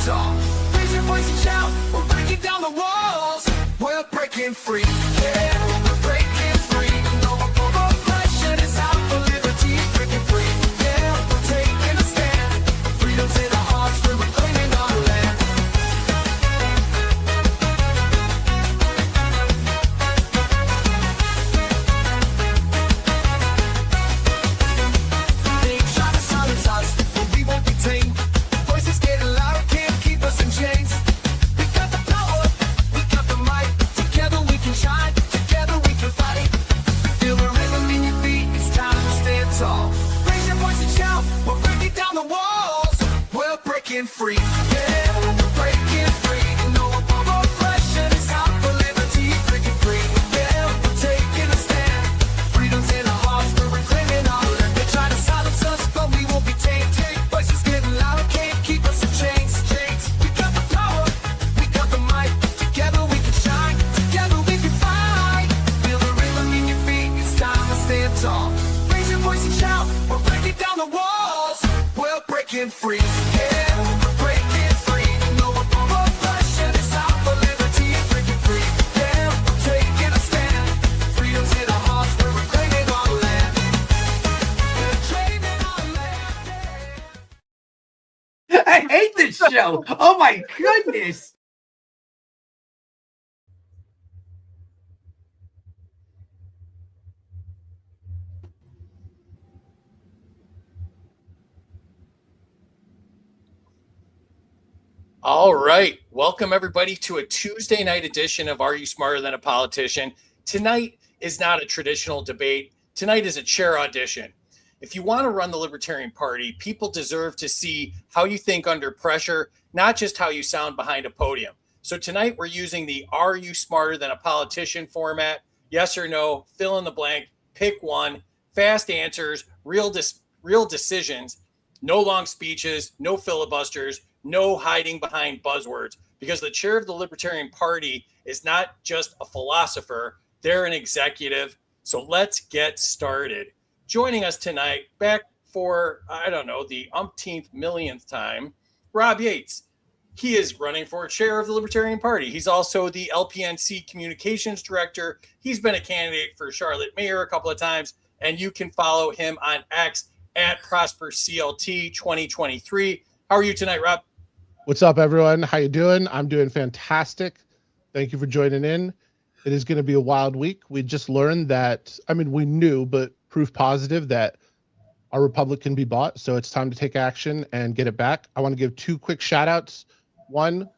tall. Raise your voice and shout, we're breaking down the walls. We're breaking free, yeah, we're breaking free. No more oppression, it's out for liberty, breaking free. Yeah, we're taking a stand. Freedom's in our hearts, we're reclaiming our land. They try to silence us, but we won't be tamed. Voices getting louder, can't keep us in chains. We got the power, we got the might. Together we can shine, together we can fight. Feel the rhythm in your feet, it's time to stand tall. Raise your voice and shout, we're breaking down the walls. We're breaking free, yeah, we're breaking free. No more oppression, it's out for liberty, breaking free. Yeah, we're taking a stand. Freedom's in our hearts, we're reclaiming our land. They try to silence us, but we won't be tamed. Voices getting louder, can't keep us in chains. We got the power, we got the might. Together we can shine, together we can fight. Feel the rhythm in your feet, it's time to stand tall. Raise your voice and shout, we're breaking down the walls. We're breaking free, yeah, we're breaking free. No more oppression, it's out for liberty, breaking free. Yeah, we're taking a stand. Freedom's in our hearts, we're reclaiming our land. We're claiming our land. I hate this show. Oh my goodness. All right. Welcome, everybody, to a Tuesday night edition of Are You Smarter Than a Politician? Tonight is not a traditional debate. Tonight is a chair audition. If you want to run the Libertarian Party, people deserve to see how you think under pressure, not just how you sound behind a podium. So tonight we're using the Are You Smarter Than a Politician format. Yes or no, fill in the blank, pick one, fast answers, real decisions, no long speeches, no filibusters, no hiding behind buzzwords, because the chair of the Libertarian Party is not just a philosopher, they're an executive. So let's get started. Joining us tonight, back for, I don't know, the umpteenth millionth time, Rob Yates. He is running for chair of the Libertarian Party. He's also the LPNC communications director. He's been a candidate for Charlotte mayor a couple of times, and you can follow him on X at ProsperCLT 2023. How are you tonight, Rob? What's up, everyone? How you doing? I'm doing fantastic. Thank you for joining in. It is going to be a wild week. We just learned that, we knew, but proof positive that our republic can be bought. So it's time to take action and get it back. I want to give two quick shout outs. One,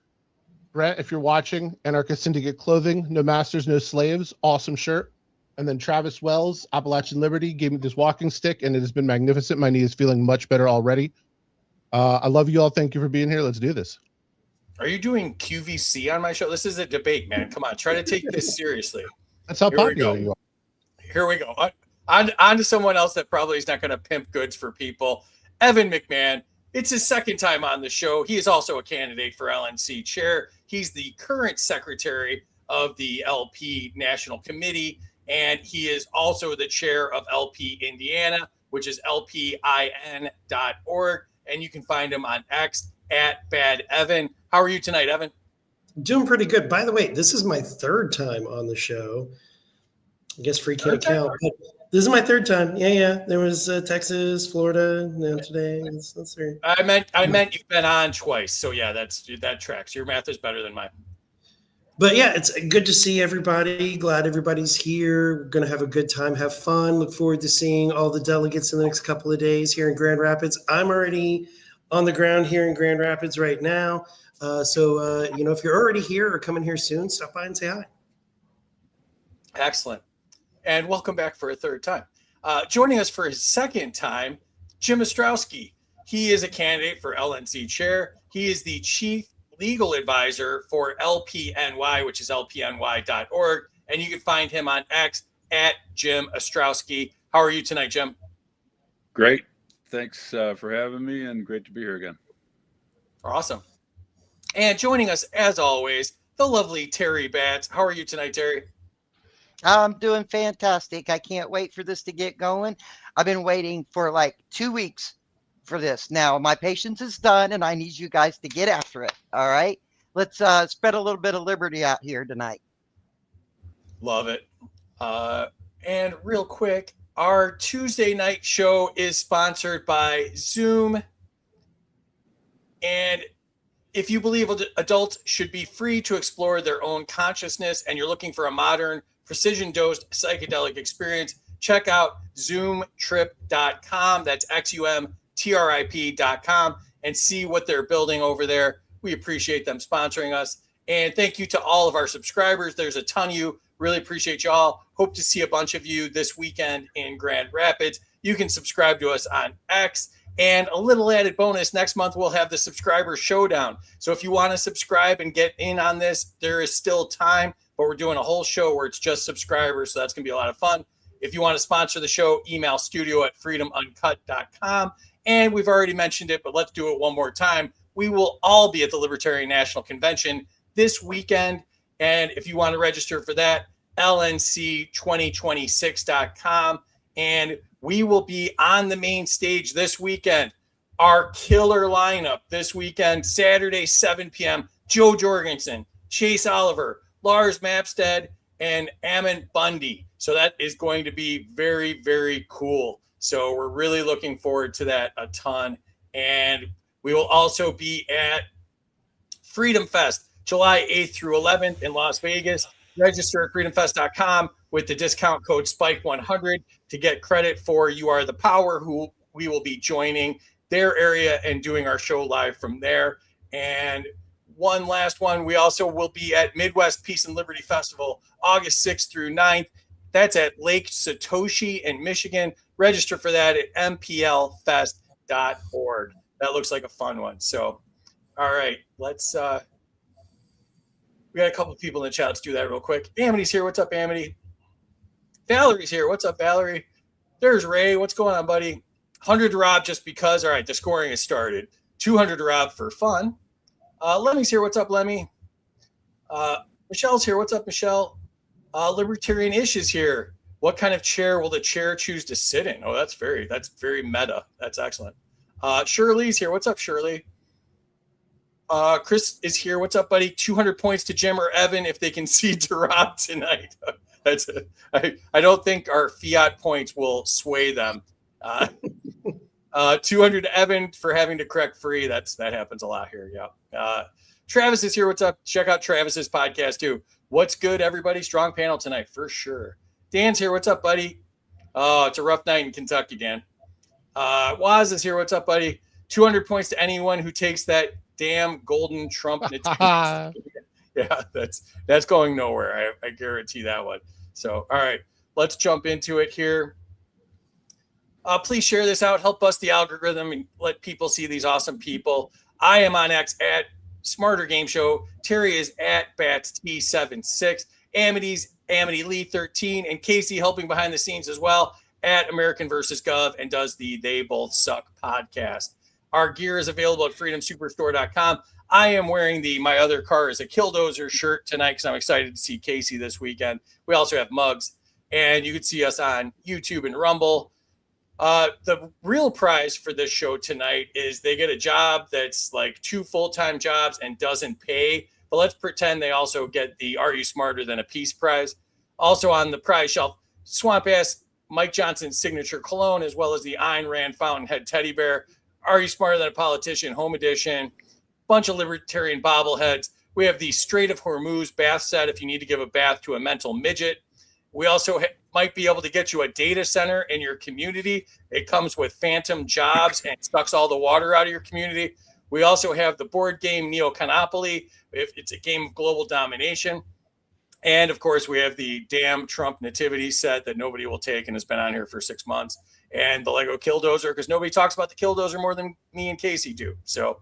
Brett, if you're watching, Anarchist Syndicate Clothing, no masters, no slaves, awesome shirt. And then Travis Wells, Appalachian Liberty, gave me this walking stick and it has been magnificent. My knee is feeling much better already. I love you all. Thank you for being here. Let's do this. Are you doing QVC on my show? This is a debate, man. Come on, try to take this seriously. That's how popular you are. Here we go. On to someone else that probably is not going to pimp goods for people. Evan McMahon. It's his second time on the show. He is also a candidate for LNC chair. He's the current secretary of the LP National Committee, and he is also the chair of LP Indiana, which is lpin.org. And you can find him on X at Bad Evan. How are you tonight, Evan? Doing pretty good. By the way, this is my third time on the show. I guess free can't count. But this is my third time. Yeah. There was Texas, Florida, today. That's three. I meant you've been on twice. So yeah, that tracks. Your math is better than mine. But yeah, it's good to see everybody. Glad everybody's here. We're going to have a good time, have fun. Look forward to seeing all the delegates in the next couple of days here in Grand Rapids. I'm already on the ground here in Grand Rapids right now. So if you're already here or coming here soon, stop by and say hi. Excellent. And welcome back for a third time. Joining us for his second time, Jim Ostrowski. He is a candidate for LNC chair. He is the chief legal advisor for LPNY, which is lpny.org. And you can find him on X at Jim Ostrowski. How are you tonight, Jim? Great. Thanks for having me, and great to be here again. Awesome. And joining us, as always, the lovely Terry Batts. How are you tonight, Terry? I'm doing fantastic. I can't wait for this to get going. I've been waiting for like 2 weeks for this. Now, my patience is done, and I need you guys to get after it. All right? Let's spread a little bit of liberty out here tonight. Love it. And real quick, our Tuesday night show is sponsored by Zoom. And if you believe adults should be free to explore their own consciousness and you're looking for a modern, precision-dosed psychedelic experience, check out zoomtrip.com. That's XUMTRIP.com and see what they're building over there. We appreciate them sponsoring us. And thank you to all of our subscribers. There's a ton of you. Really appreciate y'all. Hope to see a bunch of you this weekend in Grand Rapids. You can subscribe to us on X. And a little added bonus, next month we'll have the subscriber showdown. So if you want to subscribe and get in on this, there is still time, but we're doing a whole show where it's just subscribers. So that's going to be a lot of fun. If you want to sponsor the show, email studio@freedomuncut.com. And we've already mentioned it, but let's do it one more time. We will all be at the Libertarian National Convention this weekend. And if you want to register for that, LNC2026.com. And we will be on the main stage this weekend. Our killer lineup this weekend, Saturday, 7 p.m. Joe Jorgensen, Chase Oliver, Lars Mapstead, and Ammon Bundy. So that is going to be very, very cool. So we're really looking forward to that a ton. And we will also be at Freedom Fest, July 8th through 11th in Las Vegas. Register at freedomfest.com with the discount code SPIKE100 to get credit for You Are the Power, who we will be joining their area and doing our show live from there. And one last one, we also will be at Midwest Peace and Liberty Festival, August 6th through 9th. That's at Lake Satoshi in Michigan. Register for that at mplfest.org. That looks like a fun one. So, all right, let's we got a couple of people in the chat. Let's do that real quick. Amity's here. What's up, Amity? Valerie's here. What's up, Valerie? There's Ray. What's going on, buddy? 100 to Rob just because. All right, the scoring has started. 200 to Rob for fun. Lemmy's here. What's up, Lemmy? Michelle's here. What's up, Michelle? Libertarian Ish is here. What kind of chair will the chair choose to sit in? Oh, that's very meta. That's excellent. Shirley's here. What's up, Shirley? Chris is here. What's up, buddy? 200 points to Jim or Evan if they can cede to Rob tonight. I don't think our fiat points will sway them. 200 to Evan for having to correct free. That happens a lot here. Yeah. Travis is here. What's up? Check out Travis's podcast too. What's good, everybody? Strong panel tonight for sure. Dan's here. What's up, buddy? Oh, it's a rough night in Kentucky, Dan. Waz is here. What's up, buddy? 200 points to anyone who takes that damn golden Trump. Yeah, that's going nowhere. I guarantee that one. So, all right, let's jump into it here. Please share this out. Help us the algorithm and let people see these awesome people. I am on X at Smarter Game Show. Terry is at BatsT76. Amity's Amity Lee 13, and Casey helping behind the scenes as well at American vs. Gov and does the They Both Suck podcast. Our gear is available at freedomsuperstore.com. I am wearing the My Other Car is a Killdozer shirt tonight because I'm excited to see Casey this weekend. We also have mugs, and you can see us on YouTube and Rumble. The real prize for this show tonight is they get a job that's like 2 full-time jobs and doesn't pay. But let's pretend they also get the Are You Smarter Than a Peace prize. Also on the prize shelf, Swamp Ass Mike Johnson's signature cologne, as well as the Ayn Rand Fountainhead teddy bear. Are You Smarter Than a Politician home edition. Bunch of libertarian bobbleheads. We have the Strait of Hormuz bath set if you need to give a bath to a mental midget. We also might be able to get you a data center in your community. It comes with phantom jobs and sucks all the water out of your community. We also have the board game Neoconopoly. It's a game of global domination. And of course, we have the damn Trump nativity set that nobody will take and has been on here for 6 months. And the Lego Killdozer, because nobody talks about the Killdozer more than me and Casey do. So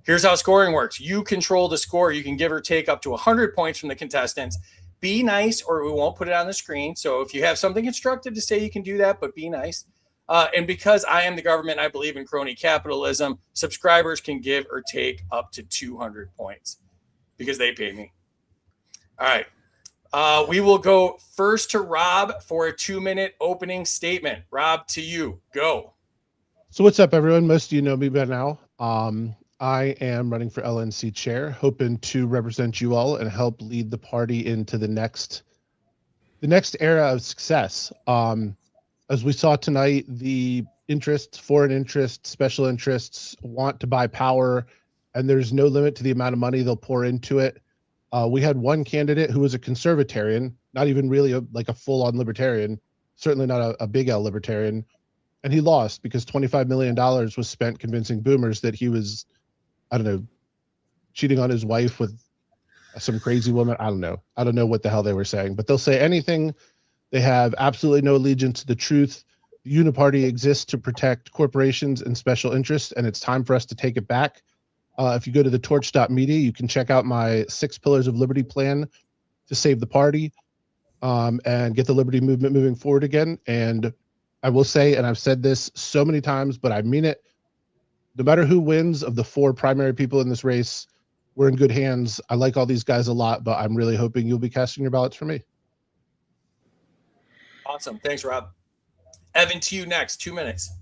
here's how scoring works. You control the score. You can give or take up to 100 points from the contestants. Be nice or we won't put it on the screen. So if you have something constructive to say, you can do that, but be nice. And because I am the government, I believe in crony capitalism, subscribers can give or take up to 200 points because they pay me. All right. We will go first to Rob for a 2-minute opening statement. Rob, to you. Go. So what's up, everyone? Most of you know me by now. I am running for LNC chair, hoping to represent you all and help lead the party into the next era of success. As we saw tonight, the interests, foreign interests, special interests want to buy power, and there's no limit to the amount of money they'll pour into it. We had one candidate who was a conservatarian, not even really like a full-on libertarian, certainly not a big L libertarian, and he lost because $25 million was spent convincing boomers that he was, I don't know, cheating on his wife with some crazy woman. I don't know what the hell they were saying, but they'll say anything. They have absolutely no allegiance to the truth. The Uniparty exists to protect corporations and special interests, and it's time for us to take it back. If you go to the torch.media, you can check out my 6 Pillars of Liberty plan to save the party and get the liberty movement moving forward again. And I will say, and I've said this so many times, but I mean it, no matter who wins of the 4 primary people in this race, we're in good hands. I like all these guys a lot, but I'm really hoping you'll be casting your ballots for me. Awesome. Thanks, Rob. Evan, to you next. 2 minutes.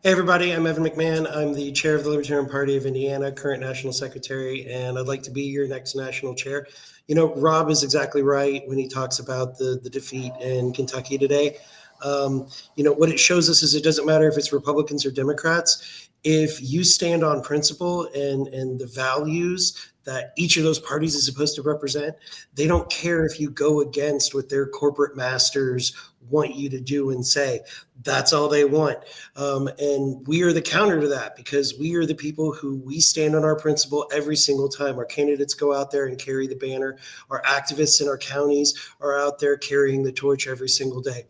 Hey, everybody. I'm Evan McMahon. I'm the chair of the Libertarian Party of Indiana, current national secretary, and I'd like to be your next national chair. You know, Rob is exactly right when he talks about the defeat in Kentucky today. You know, what it shows us is it doesn't matter if it's Republicans or Democrats. If you stand on principle and the values that each of those parties is supposed to represent, they don't care if you go against what their corporate masters want you to do and say. That's all they want. And we are the counter to that because we are the people who we stand on our principle every single time. Our candidates go out there and carry the banner. Our activists in our counties are out there carrying the torch every single day.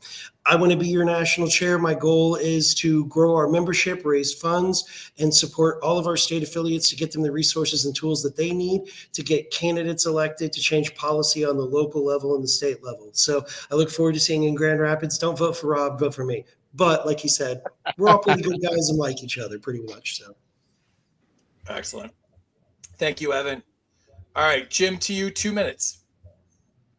I want to be your national chair. My goal is to grow our membership, raise funds, and support all of our state affiliates to get them the resources and tools that they need to get candidates elected to change policy on the local level and the state level. So I look forward to seeing you in Grand Rapids. Don't vote for Rob, vote for me. But like he said, we're all pretty good guys and like each other pretty much. So Excellent. Thank you, Evan. All right, Jim, to you, 2 minutes.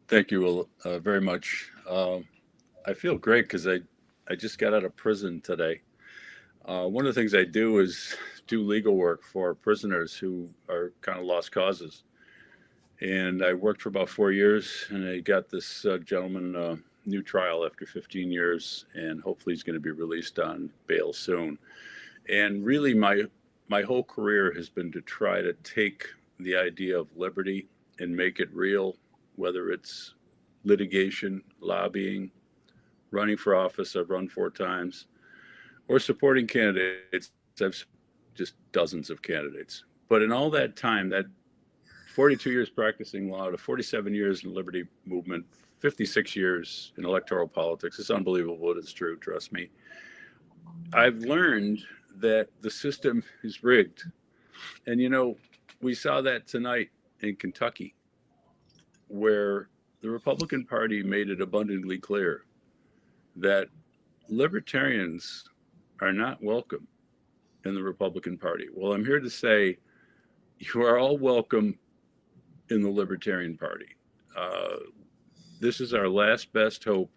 Thank you very much. I feel great because I just got out of prison today. One of the things I do is do legal work for prisoners who are kind of lost causes. And I worked for about 4 years, and I got this gentleman new trial after 15 years, and hopefully he's going to be released on bail soon. And really, my whole career has been to try to take the idea of liberty and make it real, whether it's litigation, lobbying, running for office. I've run 4 times, or supporting candidates. I've just dozens of candidates. But in all that time, that 42 years practicing law to 47 years in the liberty movement, 56 years in electoral politics, it's unbelievable, but it's true, trust me. I've learned that the system is rigged. And, you know, we saw that tonight in Kentucky, where the Republican Party made it abundantly clear that libertarians are not welcome in the Republican Party. Well, I'm here to say you are all welcome in the Libertarian Party. This is our last best hope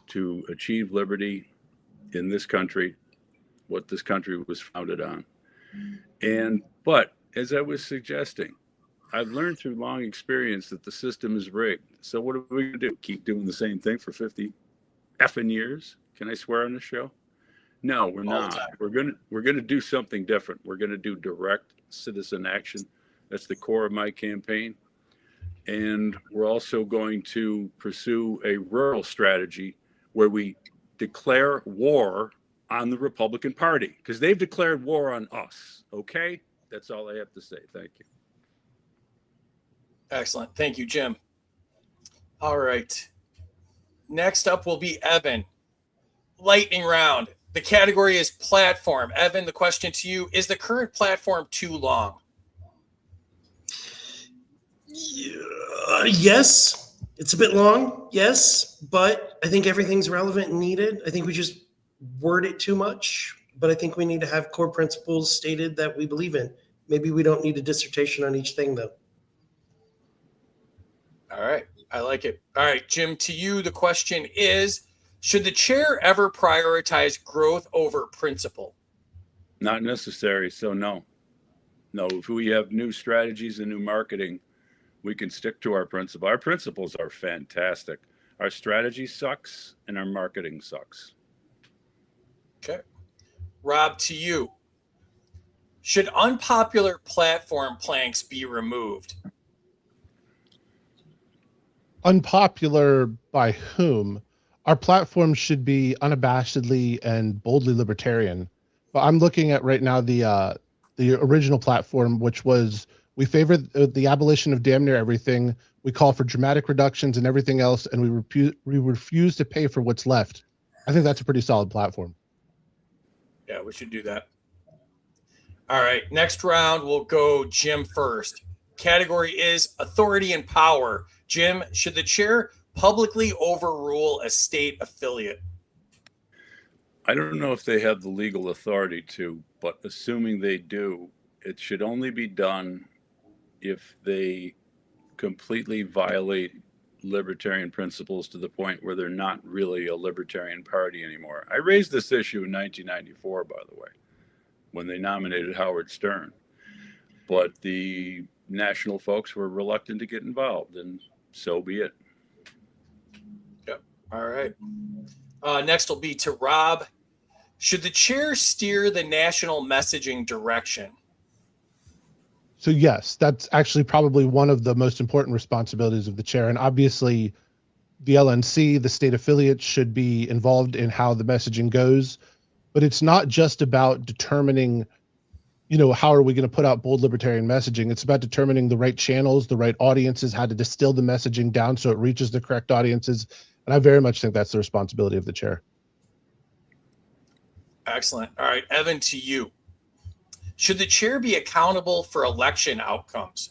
to achieve liberty in this country, what this country was founded on. But as I was suggesting, I've learned through long experience that the system is rigged. So what are we going to do? Keep doing the same thing for 50 effing years? Can I swear on this show? No, we're not. We're going to do something different. We're going to do direct citizen action. That's the core of my campaign. And we're also going to pursue a rural strategy where we declare war on the Republican Party because they've declared war on us. Okay? That's all I have to say. Thank you. Excellent. Thank you, Jim. All right. Next up will be Evan. Lightning round. The category is platform. Evan, the question to you, is the current platform too long? Yes, it's a bit long. Yes, but I think everything's relevant and needed. I think we just word it too much, but I think we need to have core principles stated that we believe in. Maybe we don't need a dissertation on each thing, though. All right. I like it. All right, Jim, to you, the question is, Should the chair ever prioritize growth over principle? Not necessary. So no. If we have new strategies and new marketing, we can stick to our principle. Our principles are fantastic. Our strategy sucks and our marketing sucks. Okay. Rob, to you. Should unpopular platform planks be removed? Unpopular by whom? Our platform should be unabashedly and boldly libertarian. But I'm looking at right now the original platform, which was we favor the abolition of damn near everything. We call for dramatic reductions and everything else, and we refuse to pay for what's left. I think that's a pretty solid platform. Yeah, we should do that. All right, next round we'll go Jim first. Category is authority and power. Jim, should the chair publicly overrule a state affiliate? I don't know if they have the legal authority to, but assuming they do, it should only be done if they completely violate libertarian principles to the point where they're not really a libertarian party anymore. I raised this issue in 1994, by the way, when they nominated Howard Stern. But the national folks were reluctant to get involved, and so be it. Yep. All right. Next will be to Rob. Should the chair steer the national messaging direction? So yes, that's actually probably one of the most important responsibilities of the chair. And obviously the LNC, the state affiliates, should be involved in how the messaging goes. But it's not just about determining, how are we going to put out bold libertarian messaging? It's about determining the right channels, the right audiences, how to distill the messaging down so it reaches the correct audiences. And I very much think that's the responsibility of the chair. Excellent. All right, Evan, to you. Should the chair be accountable for election outcomes?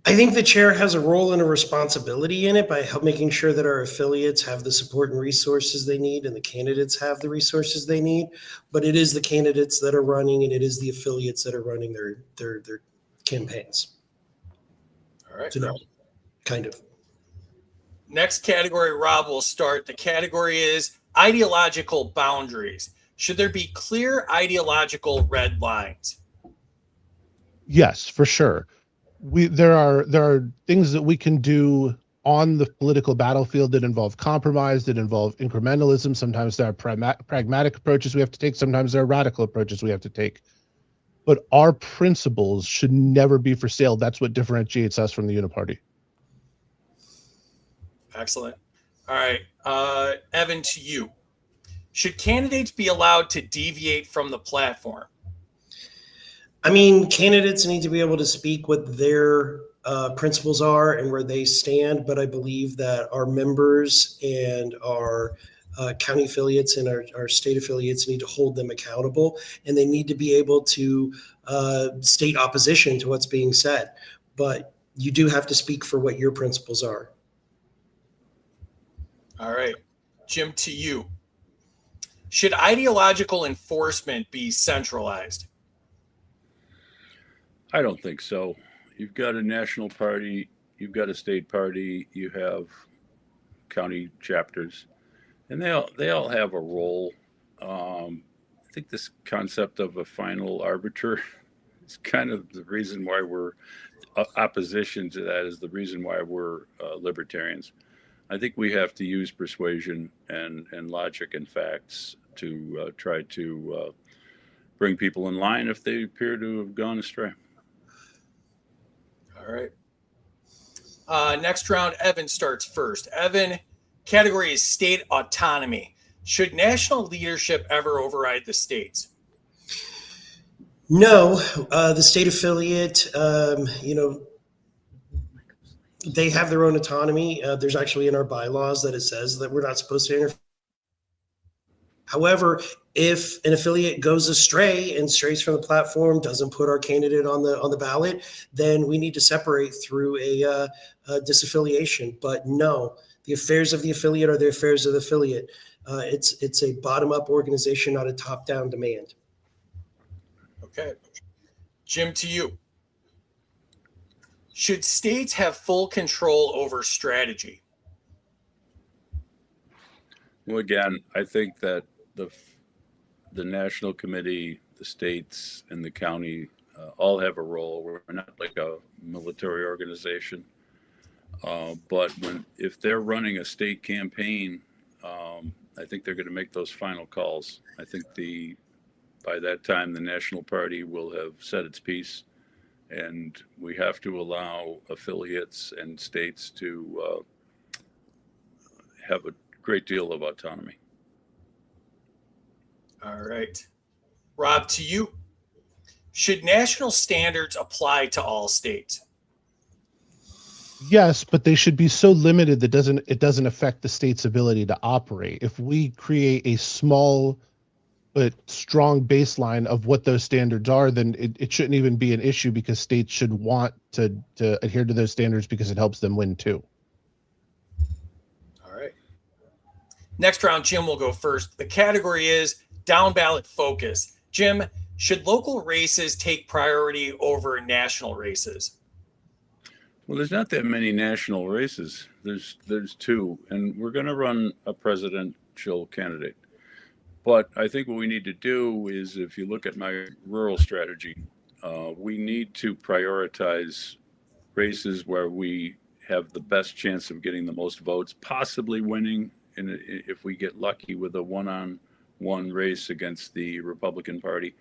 I think the chair has a role and a responsibility in it by making sure that our affiliates have the support and resources they need and the candidates have the resources they need. But it is the candidates that are running and it is the affiliates that are running their campaigns. All right. So no, kind of. Next category, Rob will start. The category is ideological boundaries. Should there be clear ideological red lines? Yes, for sure. There are things that we can do on the political battlefield that involve compromise, that involve incrementalism. Sometimes there are pragmatic approaches we have to take. Sometimes there are radical approaches we have to take. But our principles should never be for sale. That's what differentiates us from the Uniparty. Excellent. All right. Evan, to you. Should candidates be allowed to deviate from the platform? I mean, candidates need to be able to speak what their principles are and where they stand. But I believe that our members and our county affiliates and our state affiliates need to hold them accountable, and they need to be able to state opposition to what's being said. But you do have to speak for what your principles are. All right. Jim, to you. Should ideological enforcement be centralized? I don't think so. You've got a national party, you've got a state party, you have county chapters, and they all have a role. I think this concept of a final arbiter is kind of the reason why we're opposition to that, is the reason why we're libertarians. I think we have to use persuasion and logic and facts to try to bring people in line if they appear to have gone astray. All right. Next round, Evan starts first. Evan, category is state autonomy. Should national leadership ever override the states? No, the state affiliate, they have their own autonomy. There's actually in our bylaws that it says that we're not supposed to interfere. However, if an affiliate goes astray and strays from the platform, doesn't put our candidate on the ballot, then we need to separate through a disaffiliation. But no, the affairs of the affiliate are the affairs of the affiliate. It's a bottom-up organization, not a top-down demand. Okay. Jim, to you. Should states have full control over strategy? Well, again, I think that the national committee, the states, and the county all have a role. We're not like a military organization, but if they're running a state campaign, I think they're going to make those final calls. I think by that time the national party will have said its piece, and we have to allow affiliates and states to have a great deal of autonomy. All right. Rob, to you. Should national standards apply to all states? Yes, but they should be so limited that it doesn't affect the state's ability to operate. If we create a small but strong baseline of what those standards are, then it shouldn't even be an issue, because states should want to adhere to those standards because it helps them win too. All right. Next round, Jim will go first. The category is down ballot focus. Jim, should local races take priority over national races? Well, there's not that many national races. There's two, and we're going to run a presidential candidate. But I think what we need to do is, if you look at my rural strategy, we need to prioritize races where we have the best chance of getting the most votes, possibly winning, if we get lucky with a one-on-one race against the Republican Party.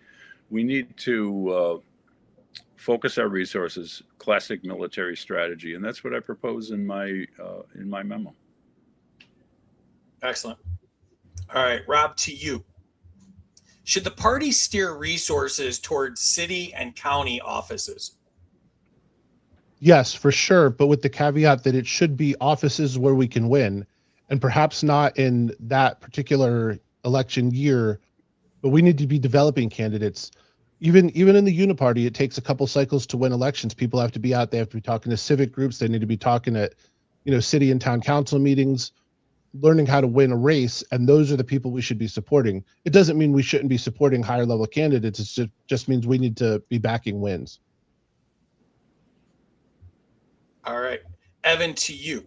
We need to focus our resources, classic military strategy, and that's what I propose in my memo. Excellent. All right, Rob, to you. Should the party steer resources towards city and county offices? Yes, for sure, but with the caveat that it should be offices where we can win, and perhaps not in that particular election year, but we need to be developing candidates. Even in the uniparty, it takes a couple cycles to win elections. People have to be out. They have to be talking to civic groups. They need to be talking at, city and town council meetings, learning how to win a race. And those are the people we should be supporting. It doesn't mean we shouldn't be supporting higher level candidates. It just means we need to be backing wins. All right. Evan, to you.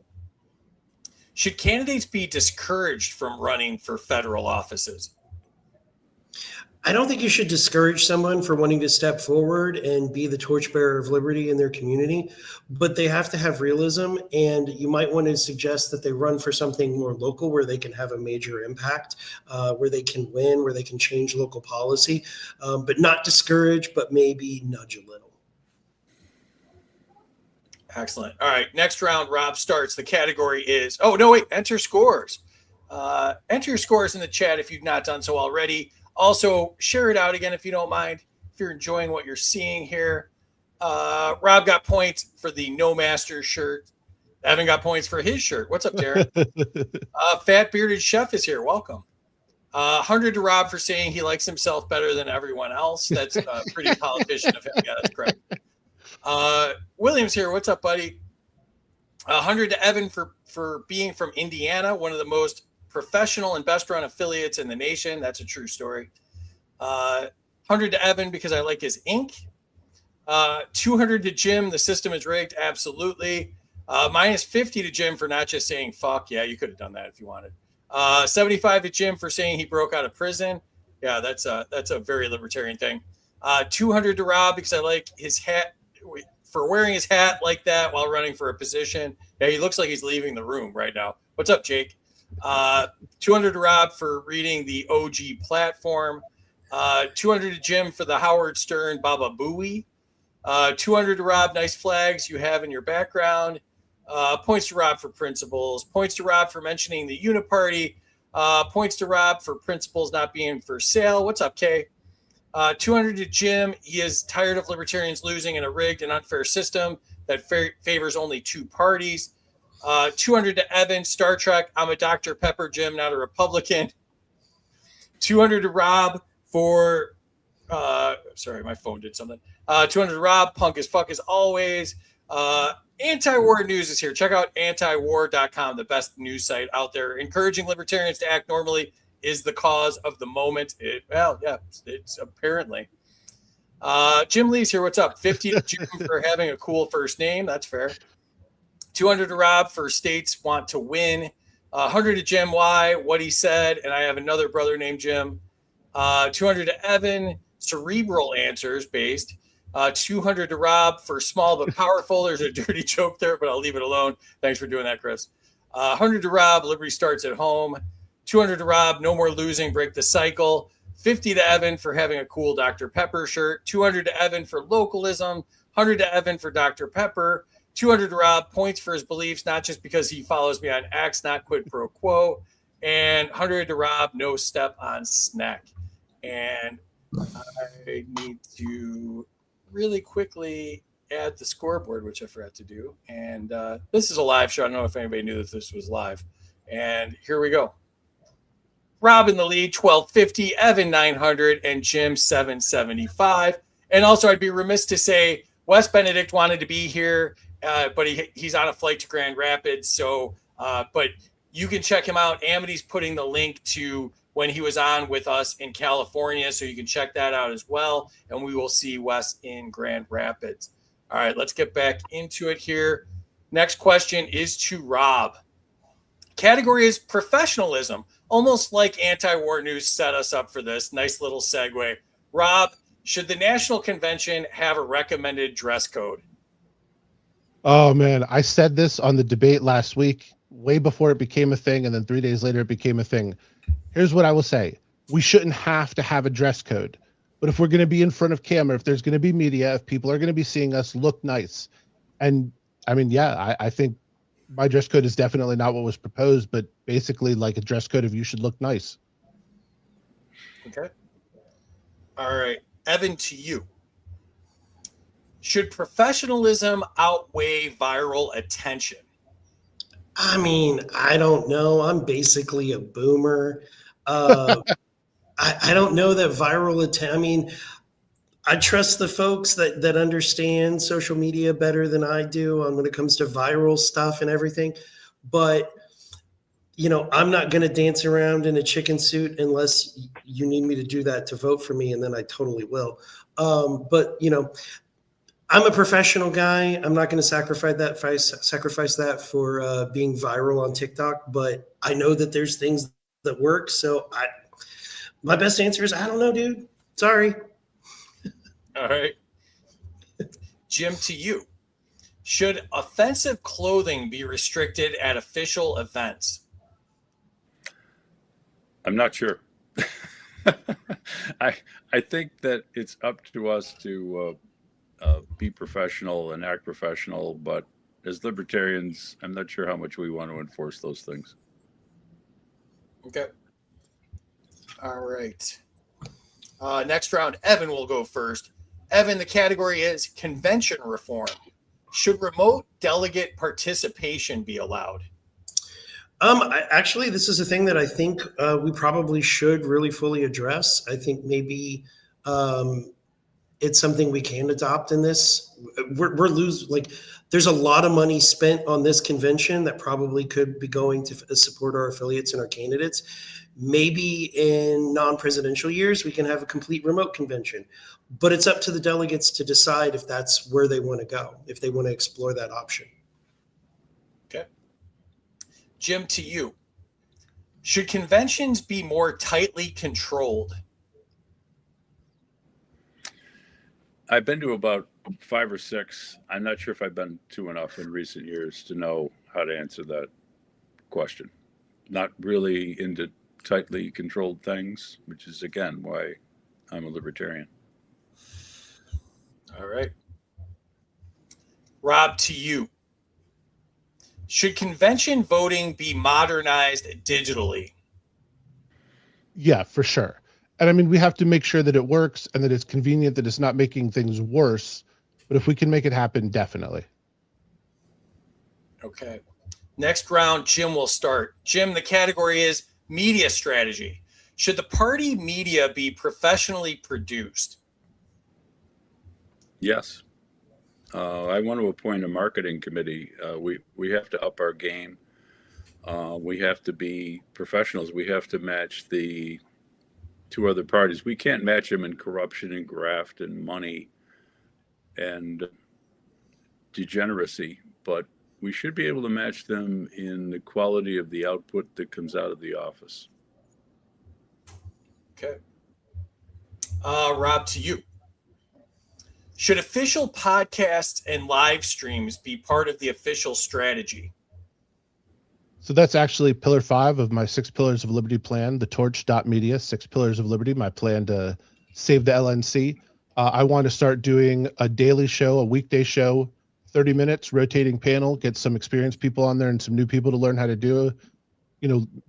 Should candidates be discouraged from running for federal offices? I don't think you should discourage someone for wanting to step forward and be the torchbearer of liberty in their community, but they have to have realism, and you might want to suggest that they run for something more local where they can have a major impact, where they can win, where they can change local policy, but not discourage, but maybe nudge a little. Excellent. All right, next round, Rob starts. The category is, enter scores. Enter your scores in the chat if you've not done so already. Also, share it out again if you don't mind, if you're enjoying what you're seeing here. Rob got points for the No Master shirt. Evan got points for his shirt. What's up, Darren? Fat Bearded Chef is here. Welcome. 100 to Rob for saying he likes himself better than everyone else. That's pretty politician of him. Yeah, that's correct. William's here. What's up, buddy? 100 to Evan for being from Indiana, one of the most professional and best run affiliates in the nation. That's a true story. 100 to Evan because I like his ink. 200 to Jim. The system is rigged. Absolutely. Minus 50 to Jim for not just saying fuck. Yeah, you could have done that if you wanted. 75 to Jim for saying he broke out of prison. Yeah, that's a very libertarian thing. 200 to Rob because I like his hat, for wearing his hat like that while running for a position. Yeah, he looks like he's leaving the room right now. What's up, Jake? 200 to Rob for reading the OG platform. 200 to Jim for the Howard Stern Baba Booey. 200 to Rob, nice flags you have in your background. Points to Rob for principles. Points to Rob for mentioning the Uniparty. Points to Rob for principles not being for sale. What's up, Kay? 200 to Jim. He is tired of libertarians losing in a rigged and unfair system that favors only two parties. 200 to Evan, Star Trek. I'm a Dr. Pepper Jim, not a Republican. 200 to Rob for, sorry, my phone did something. 200 to Rob, punk as fuck as always. Anti-war news is here. Check out antiwar.com, the best news site out there. Encouraging libertarians to act normally is the cause of the moment. It's apparently. Jim Lee's here. What's up? 50 to Jim for having a cool first name. That's fair. 200 to Rob for states want to win. 100 to Jim Y, what he said, and I have another brother named Jim. 200 to Evan, cerebral answers based. 200 to Rob for small but powerful. There's a dirty joke there, but I'll leave it alone. Thanks for doing that, Chris. 100 to Rob, liberty starts at home. 200 to Rob, no more losing, break the cycle. 50 to Evan for having a cool Dr. Pepper shirt. 200 to Evan for localism. 100 to Evan for Dr. Pepper. 200 to Rob, points for his beliefs, not just because he follows me on X, not quid pro quo. And 100 to Rob, no step on snack. And I need to really quickly add the scoreboard, which I forgot to do. And this is a live show. I don't know if anybody knew that this was live. And here we go. Rob in the lead, 1250, Evan 900, and Jim 775. And also, I'd be remiss to say Wes Benedict wanted to be here, but he's on a flight to Grand Rapids. So, but you can check him out. Amity's putting the link to when he was on with us in California, so you can check that out as well. And we will see Wes in Grand Rapids. All right, let's get back into it here. Next question is to Rob. Category is professionalism, almost like anti-war news set us up for this. Nice little segue. Rob, should the National Convention have a recommended dress code? Oh man, I said this on the debate last week, way before it became a thing, and then 3 days later it became a thing. Here's what I will say. We shouldn't have to have a dress code. But if we're going to be in front of camera, if there's going to be media, if people are going to be seeing us look nice. And I mean, yeah, I think my dress code is definitely not what was proposed, but basically like a dress code of you should look nice. Okay. All right. Evan, to you. Should professionalism outweigh viral attention? I mean, I don't know. I'm basically a boomer. I don't know that I mean, I trust the folks that understand social media better than I do on when it comes to viral stuff and everything. But, you know, I'm not going to dance around in a chicken suit unless you need me to do that to vote for me, and then I totally will. But, you know, I'm a professional guy. I'm not going to sacrifice that for being viral on TikTok. But I know that there's things that work. So my best answer is I don't know, dude. Sorry. All right. Jim, to you. Should offensive clothing be restricted at official events? I'm not sure. I think that it's up to us to be professional and act professional, but as libertarians, I'm not sure how much we want to enforce those things. Okay. All right. Next round, Evan will go first. Evan, the category is convention reform. Should remote delegate participation be allowed? Actually, this is a thing that I think we probably should really fully address. I think maybe it's something we can adopt in this. There's a lot of money spent on this convention that probably could be going to support our affiliates and our candidates. Maybe in non-presidential years, we can have a complete remote convention, but it's up to the delegates to decide if that's where they want to go, if they want to explore that option. Okay. Jim, to you. Should conventions be more tightly controlled? I've been to about 5 or 6. I'm not sure if I've been to enough in recent years to know how to answer that question. Not really into tightly controlled things, which is, again, why I'm a libertarian. All right. Rob, to you. Should convention voting be modernized digitally? Yeah, for sure. And I mean, we have to make sure that it works and that it's convenient, that it's not making things worse. But if we can make it happen, definitely. Okay. Next round, Jim will start. Jim, the category is media strategy. Should the party media be professionally produced? Yes. I want to appoint a marketing committee. We have to up our game. We have to be professionals. We have to match the two other parties. We can't match them in corruption and graft and money and degeneracy, but we should be able to match them in the quality of the output that comes out of the office. Okay. Rob, to you. Should official podcasts and live streams be part of the official strategy? So that's actually pillar 5 of my 6 pillars of liberty plan, the torch.media, 6 pillars of liberty, my plan to save the LNC. I want to start doing a daily show, a weekday show, 30 minutes, rotating panel, get some experienced people on there and some new people to learn how to do,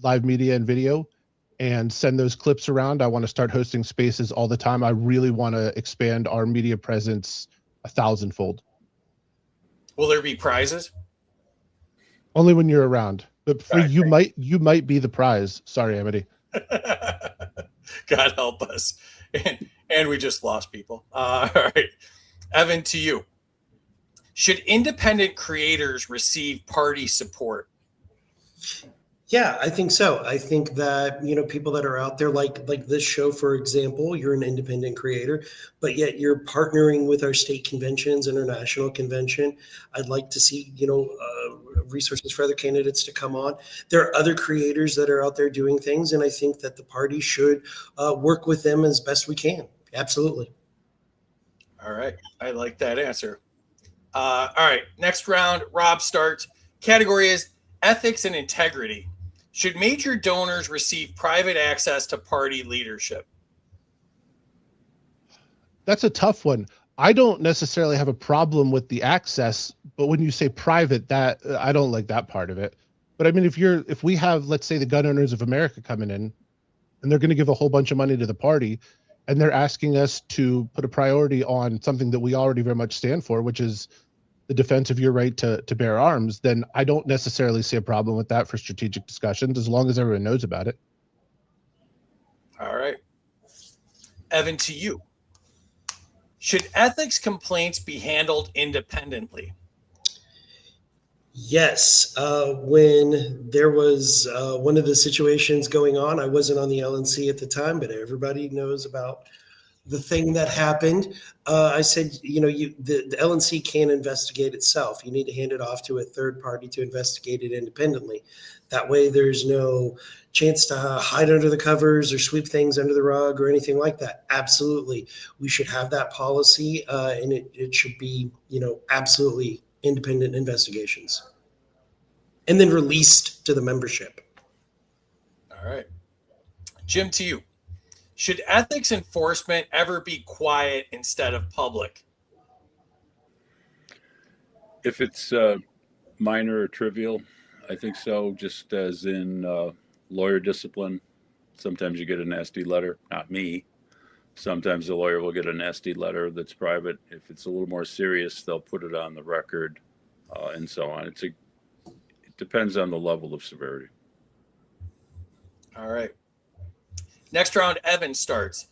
live media and video, and send those clips around. I want to start hosting spaces all the time. I really want to expand our media presence 1,000-fold. Will there be prizes? Only when you're around. But for Right, you might be the prize. Sorry, Amity. God help us. And we just lost people. All right. Evan, to you. Should independent creators receive party support? Yeah, I think so. I think that, people that are out there like this show, for example, you're an independent creator, but yet you're partnering with our state conventions, international convention. I'd like to see, resources for other candidates to come on. There are other creators that are out there doing things, and I think that the party should work with them as best we can. Absolutely. All right. I like that answer. All right. Next round, Rob starts. Category is ethics and integrity. Should major donors receive private access to party leadership? That's a tough one. I don't necessarily have a problem with the access, but when you say private, that I don't like that part of it. But I mean, if we have, let's say, the Gun Owners of America coming in, and they're going to give a whole bunch of money to the party, and they're asking us to put a priority on something that we already very much stand for, which is the defense of your right to bear arms, then I don't necessarily see a problem with that for strategic discussions, as long as everyone knows about it. All right. Evan, to you. Should ethics complaints be handled independently? Yes. When there was one of the situations going on, I wasn't on the LNC at the time, but everybody knows about the thing that happened. I said, the LNC can't investigate itself. You need to hand it off to a third party to investigate it independently. That way there's no chance to hide under the covers or sweep things under the rug or anything like that. Absolutely. We should have that policy, and it should be, absolutely independent investigations. And then released to the membership. All right. Jim, to you. Should ethics enforcement ever be quiet instead of public? If it's minor or trivial, I think so. Just as in lawyer discipline, sometimes you get a nasty letter. Not me. Sometimes the lawyer will get a nasty letter that's private. If it's a little more serious, they'll put it on the record, and so on. It depends on the level of severity. All right. Next round, Evan starts.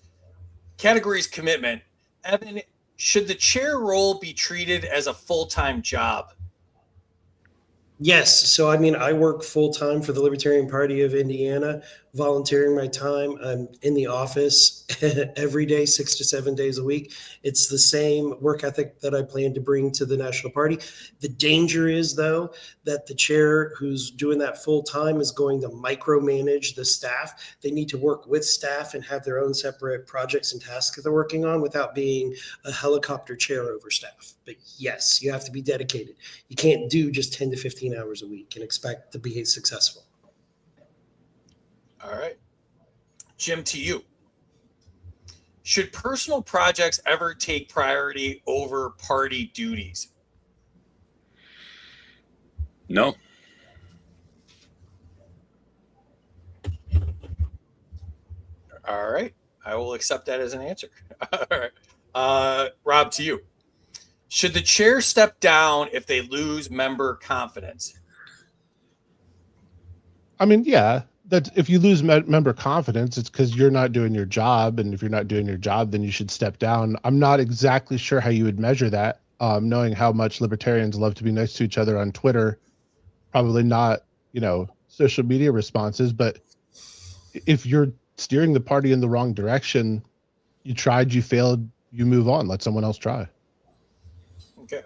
Categories commitment. Evan, should the chair role be treated as a full-time job? Yes. So, I work full-time for the Libertarian Party of Indiana, volunteering my time. I'm in the office every day, 6 to 7 days a week. It's the same work ethic that I plan to bring to the National Party. The danger is, though, that the chair who's doing that full-time is going to micromanage the staff. They need to work with staff and have their own separate projects and tasks that they're working on without being a helicopter chair over staff. But yes, you have to be dedicated. You can't do just 10 to 15 hours a week and expect to be successful. All right. Jim, to you. Should personal projects ever take priority over party duties? No. All right. I will accept that as an answer. All right. Rob, to you. Should the chair step down if they lose member confidence? Yeah, that if you lose member confidence, it's because you're not doing your job. And if you're not doing your job, then you should step down. I'm not exactly sure how you would measure that, knowing how much libertarians love to be nice to each other on Twitter. Probably not, social media responses. But if you're steering the party in the wrong direction, you tried, you failed, you move on. Let someone else try. Okay.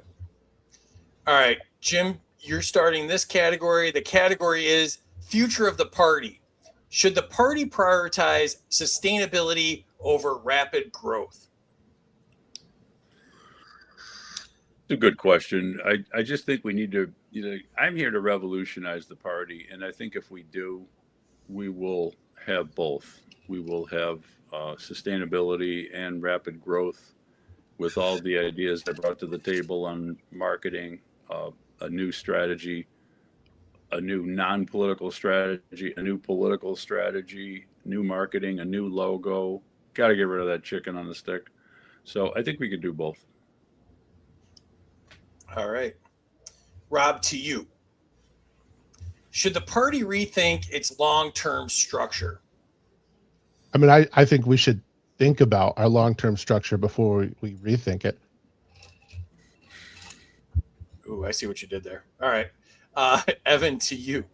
All right. Jim, you're starting this category. The category is future of the party. Should the party prioritize sustainability over rapid growth? It's a good question. I just think we need to, I'm here to revolutionize the party. And I think if we do, we will have both. We will have sustainability and rapid growth with all the ideas I brought to the table on marketing, a new strategy, a new non-political strategy, a new political strategy, new marketing, a new logo. Got to get rid of that chicken on the stick. So I think we could do both. All right. Rob, to you. Should the party rethink its long-term structure? I mean, I think we should think about our long-term structure before we rethink it. Ooh, I see what you did there. All right. Evan, to you.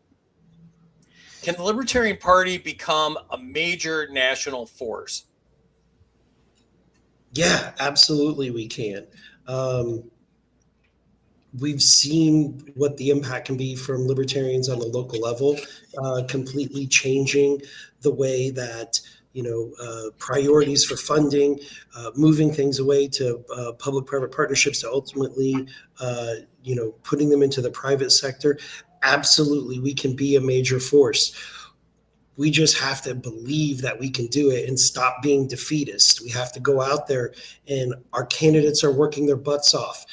Can the Libertarian Party become a major national force? Yeah, absolutely we can. We've seen what the impact can be from libertarians on the local level, completely changing the way that, priorities for funding, moving things away to public-private partnerships to ultimately, putting them into the private sector. Absolutely, we can be a major force. We just have to believe that we can do it and stop being defeatist. We have to go out there, and our candidates are working their butts off.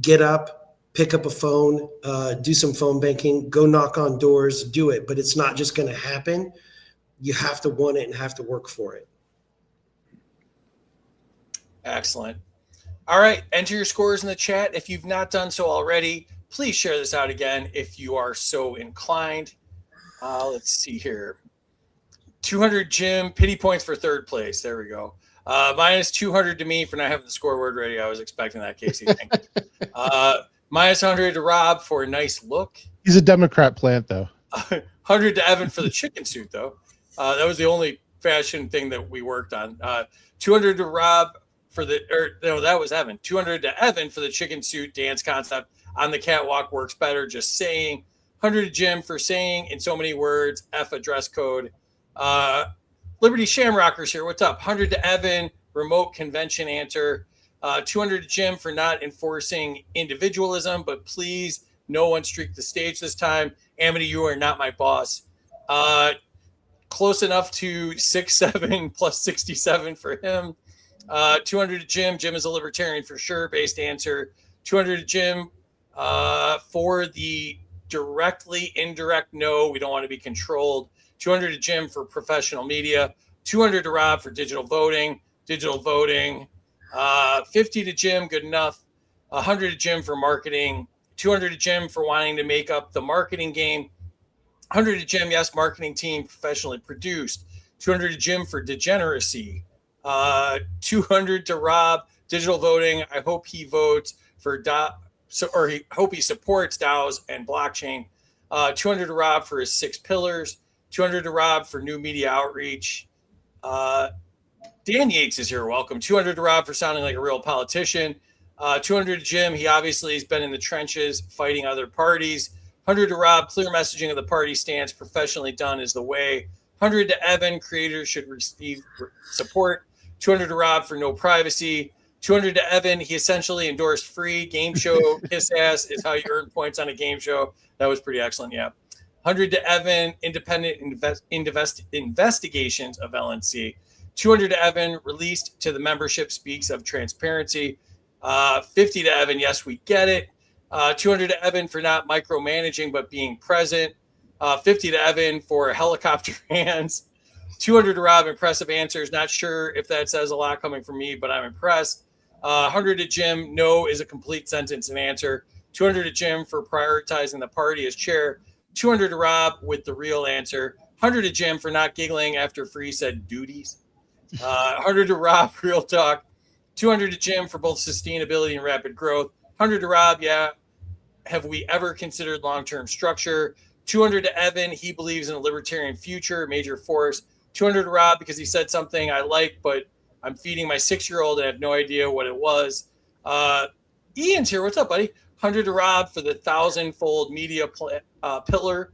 Get up, pick up a phone, do some phone banking, go knock on doors, do it. But it's not just going to happen. You have to want it and have to work for it. Excellent. All right. Enter your scores in the chat. If you've not done so already, please share this out again if you are so inclined. Let's see here. 200 Jim, pity points for third place. There we go. Minus 200 to me for not having the scoreboard ready. I was expecting that, Casey. Thank you. Minus 100 to Rob for a nice look. He's a Democrat plant, though. 100 to Evan for the chicken suit, though. That was the only fashion thing that we worked on. 200 to Rob for that was Evan. 200 to Evan for the chicken suit dance concept. On the catwalk works better, just saying. 100 to Jim for saying in so many words, F a dress code. Liberty Shamrockers here. What's up? 100 to Evan, remote convention answer. 200 to Jim for not enforcing individualism, but please, no one streak the stage this time. Amity, you are not my boss. Close enough to 6-7 plus 67 for him. 200 to Jim. Jim is a libertarian for sure. Based answer. 200 to Jim for the directly indirect no. We don't want to be controlled. 200 to Jim for professional media. 200 to Rob for digital voting. 50 to Jim, good enough. 100 to Jim for marketing. 200 to Jim for wanting to make up the marketing game. 100 to Jim, yes, marketing team professionally produced. 200 to Jim for degeneracy. 200 to Rob, digital voting. I hope he votes for hope he supports DAOs and blockchain. 200 to Rob for his 6 pillars. 200 to Rob for new media outreach. Dan Yates is here. Welcome. 200 to Rob for sounding like a real politician. 200 to Jim. He obviously has been in the trenches fighting other parties. 100 to Rob. Clear messaging of the party stance. Professionally done is the way. 100 to Evan. Creators should receive support. 200 to Rob for no privacy. 200 to Evan. He essentially endorsed free game show. Kiss ass is how you earn points on a game show. That was pretty excellent. Yeah. 100 to Evan. Independent investigations of LNC. 200 to Evan, released to the membership, speaks of transparency. 50 to Evan, yes, we get it. 200 to Evan for not micromanaging but being present. 50 to Evan for helicopter hands. 200 to Rob, impressive answers. Not sure if that says a lot coming from me, but I'm impressed. 100 to Jim, no is a complete sentence and answer. 200 to Jim for prioritizing the party as chair. 200 to Rob with the real answer. 100 to Jim for not giggling after Free said duties. 100 to Rob, real talk. 200 to Jim for both sustainability and rapid growth. 100 to Rob, yeah. Have we ever considered long-term structure? 200 to Evan, he believes in a libertarian future, major force. 200 to Rob because he said something I like, but I'm feeding my 6-year-old and I have no idea what it was. Ian's here. What's up, buddy? 100 to Rob for the 1,000-fold media pillar.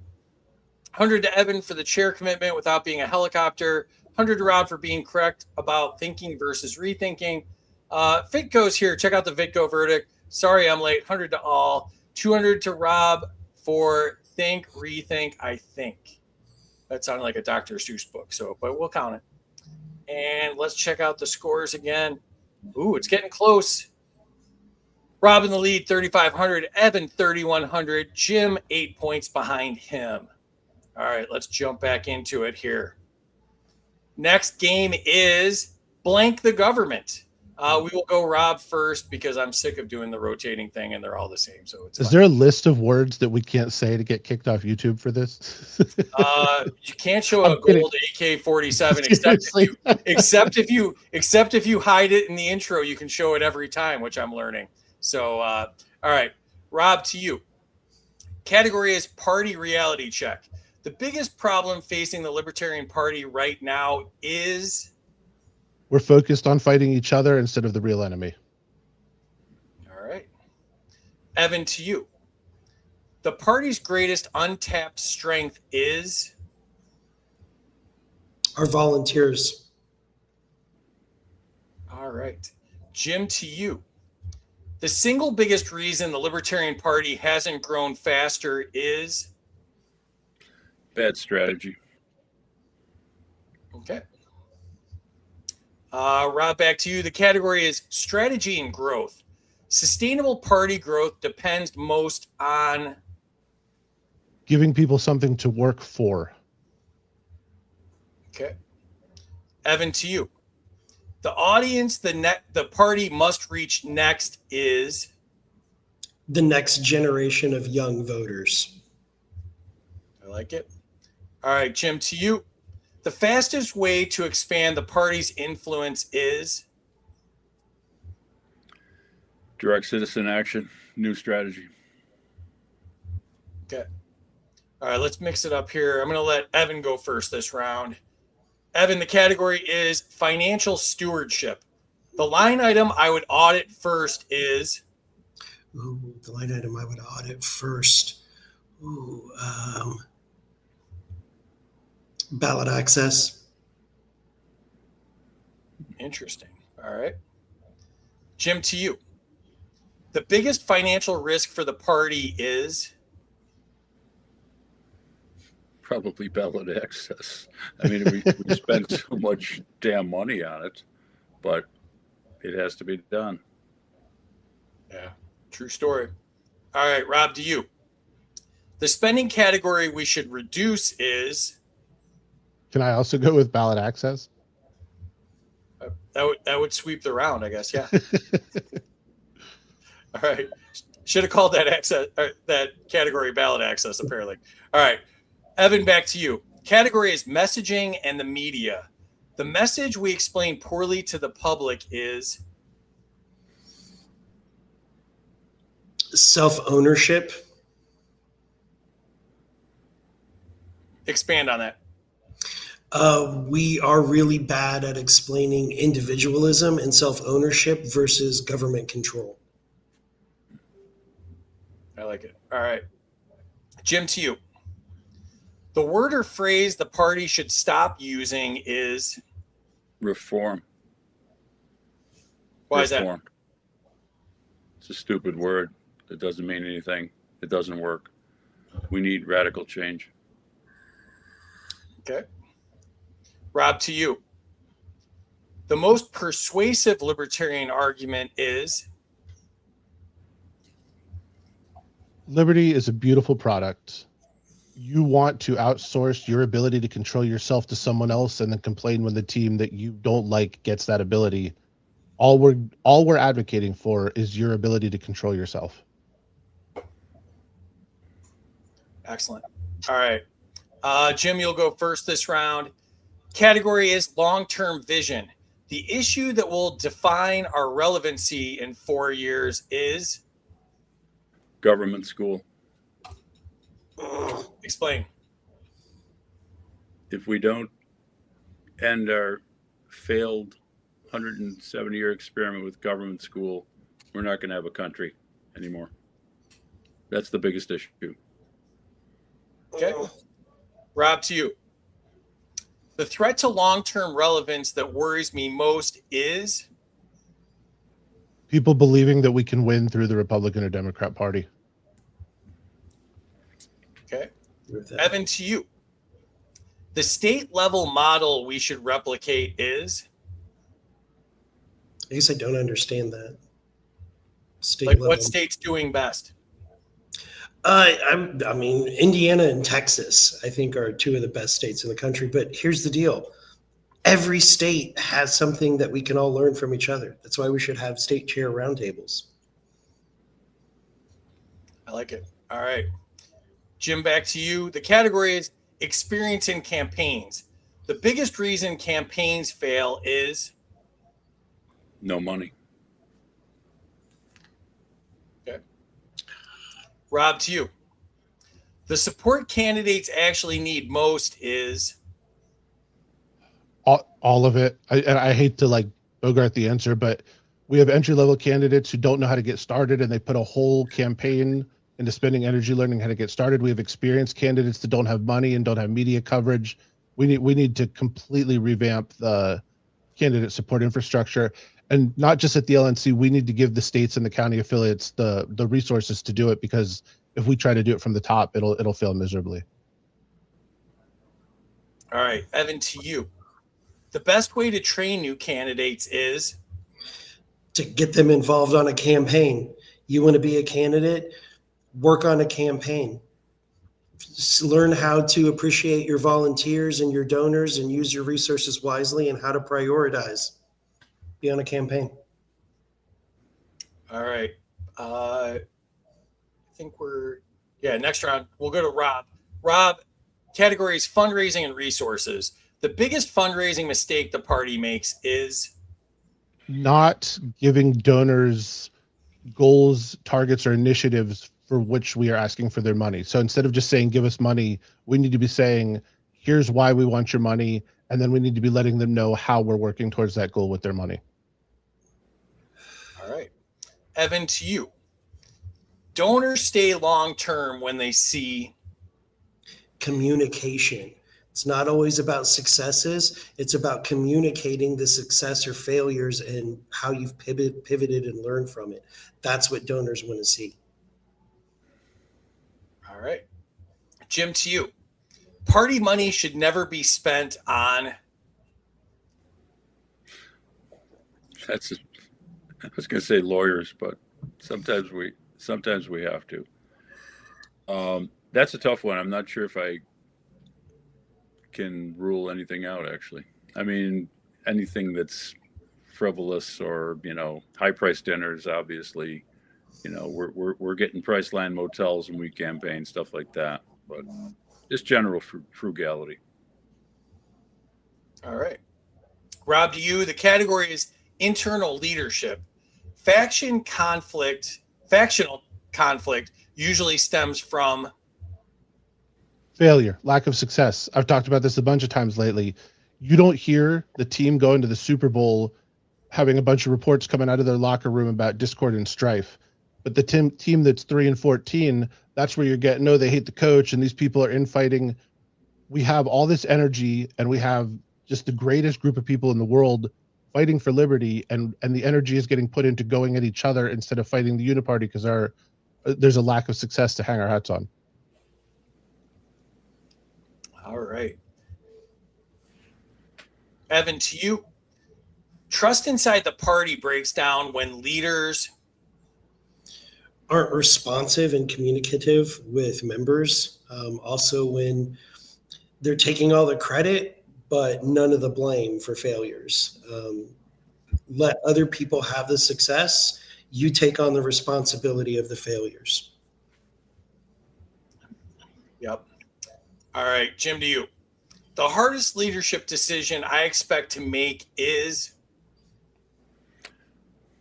100 to Evan for the chair commitment without being a helicopter. 100 to Rob for being correct about thinking versus rethinking. Fitgo's here. Check out the Fitgo verdict. Sorry I'm late. 100 to all. 200 to Rob for think, rethink, I think. That sounded like a Dr. Seuss book, but we'll count it. And let's check out the scores again. Ooh, it's getting close. Rob in the lead, 3,500. Evan, 3,100. Jim, 8 points behind him. All right, let's jump back into it here. Next game is blank the government. We will go Rob first because I'm sick of doing the rotating thing and they're all the same. So it's Is there a list of words that we can't say to get kicked off YouTube for this? You can't show a gold AK-47 except if you hide it in the intro. You can show it every time, which I'm learning. So all right, Rob, to you. Category is party reality check. The biggest problem facing the Libertarian Party right now is we're focused on fighting each other instead of the real enemy. All right. Evan, to you. The party's greatest untapped strength is Our volunteers. all right. Jim, to you. The single biggest reason the Libertarian Party hasn't grown faster is Bad strategy. okay. Rob, back to you. The category is strategy and growth. Sustainable party growth depends most on Giving people something to work for. okay. Evan, to you. The audience the party must reach next is The next generation of young voters. I like it. All right, Jim, to you. The fastest way to expand the party's influence is Direct citizen action. New strategy. okay. All right, let's mix it up here. I'm going to let Evan go first this round. Evan, the category is financial stewardship. The line item I would audit first is Ooh, the line item I would audit first. Ooh, ballot access. interesting. All right. Jim, to you. The biggest financial risk for the party is Probably ballot access. I mean, we spend so much damn money on it, but it has to be done. yeah, true story. All right, Rob, to you. The spending category we should reduce is Can I also go with ballot access? that would sweep the round, I guess. Yeah. All right. Should have called that access that category ballot access, apparently. All right. Evan, back to you. Category is messaging and the media. The message we explain poorly to the public is Self-ownership. expand on that. We are really bad at explaining individualism and self-ownership versus government control. I like it. All right. Jim, to you. The word or phrase the party should stop using is Reform. why is that? Reform. It's a stupid word. It doesn't mean anything. It doesn't work. We need radical change. Okay. Rob, to you. The most persuasive libertarian argument is Liberty is a beautiful product. You want to outsource your ability to control yourself to someone else and then complain when the team that you don't like gets that ability. All we're advocating for is your ability to control yourself. excellent. All right. Jim, you'll go first this round. Category is long-term vision. The issue that will define our relevancy in 4 years is Government school. explain. If we don't end our failed 170-year experiment with government school, we're not going to have a country anymore. That's the biggest issue. Okay. Rob, to you. The threat to long-term relevance that worries me most is People believing that we can win through the Republican or Democrat Party. okay. With that. Evan, to you. The state level model we should replicate is I guess I don't understand that. State like level. what state's doing best? I mean, Indiana and Texas, I think, are two of the best states in the country. But here's the deal. Every state has something that we can all learn from each other. That's why we should have state chair roundtables. I like it. All right. Jim, back to you. The category is experience in campaigns. The biggest reason campaigns fail is No money. okay. Rob, to you. The support candidates actually need most is All of it. And I hate to like bogart the answer, but we have entry level candidates who don't know how to get started, and they put a whole campaign into spending energy learning how to get started. We have experienced candidates that don't have money and don't have media coverage. We need to completely revamp the candidate support infrastructure, and not just at the LNC. We need to give the states and the county affiliates the resources to do it, because if we try to do it from the top, it'll fail miserably. all right. Evan, to you. The best way to train new candidates is To get them involved on a campaign. You want to be a candidate? Work on a campaign. Learn how to appreciate your volunteers and your donors and use your resources wisely and how to prioritize. Be on a campaign. all right. I think next round. We'll go to Rob. Rob, categories fundraising and resources. The biggest fundraising mistake the party makes is Not giving donors goals, targets, or initiatives for which we are asking for their money. So instead of just saying, give us money, we need to be saying, here's why we want your money. And then we need to be letting them know how we're working towards that goal with their money. all right. Evan, to you. Donors stay long-term when they see Communication. It's not always about successes. It's about communicating the success or failures and how you've pivoted and learned from it. That's what donors want to see. all right. Jim, to you. Party money should never be spent on I was going to say lawyers, but sometimes we have to. That's a tough one. I'm not sure if I can rule anything out, actually. I mean, anything that's frivolous or, high price dinners, obviously, we're getting Priceline motels and we campaign, stuff like that. But just general frugality. all right. Rob, to you. The category is internal leadership. Factional conflict usually stems from Failure, lack of success. I've talked about this a bunch of times lately. You don't hear the team going to the Super Bowl having a bunch of reports coming out of their locker room about discord and strife. But the team that's 3-14, that's where you're getting, no, they hate the coach and these people are infighting. We have all this energy and we have just the greatest group of people in the world fighting for liberty, and the energy is getting put into going at each other instead of fighting the uniparty because there's a lack of success to hang our hats on. all right. Evan, to you. Trust inside the party breaks down when leaders Aren't responsive and communicative with members. Also, when they're taking all the credit, but none of the blame for failures. Let other people have the success. You take on the responsibility of the failures. Yep. All right, Jim, to you. The hardest leadership decision I expect to make is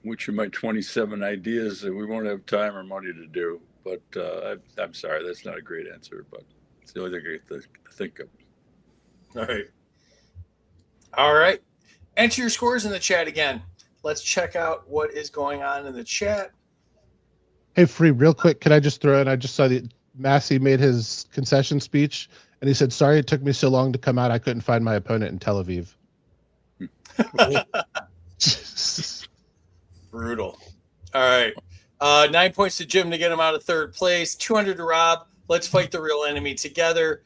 Which of my 27 ideas that we won't have time or money to do. But I'm sorry, that's not a great answer, but it's the only thing I think of. all right. All right. Enter your scores in the chat again. Let's check out what is going on in the chat. Hey, Free, real quick, can I just throw in? I just saw that Massey made his concession speech, and he said, "Sorry it took me so long to come out. I couldn't find my opponent in Tel Aviv." Brutal. All right. 9 points to Jim to get him out of third place. 200 to Rob. Let's fight the real enemy together.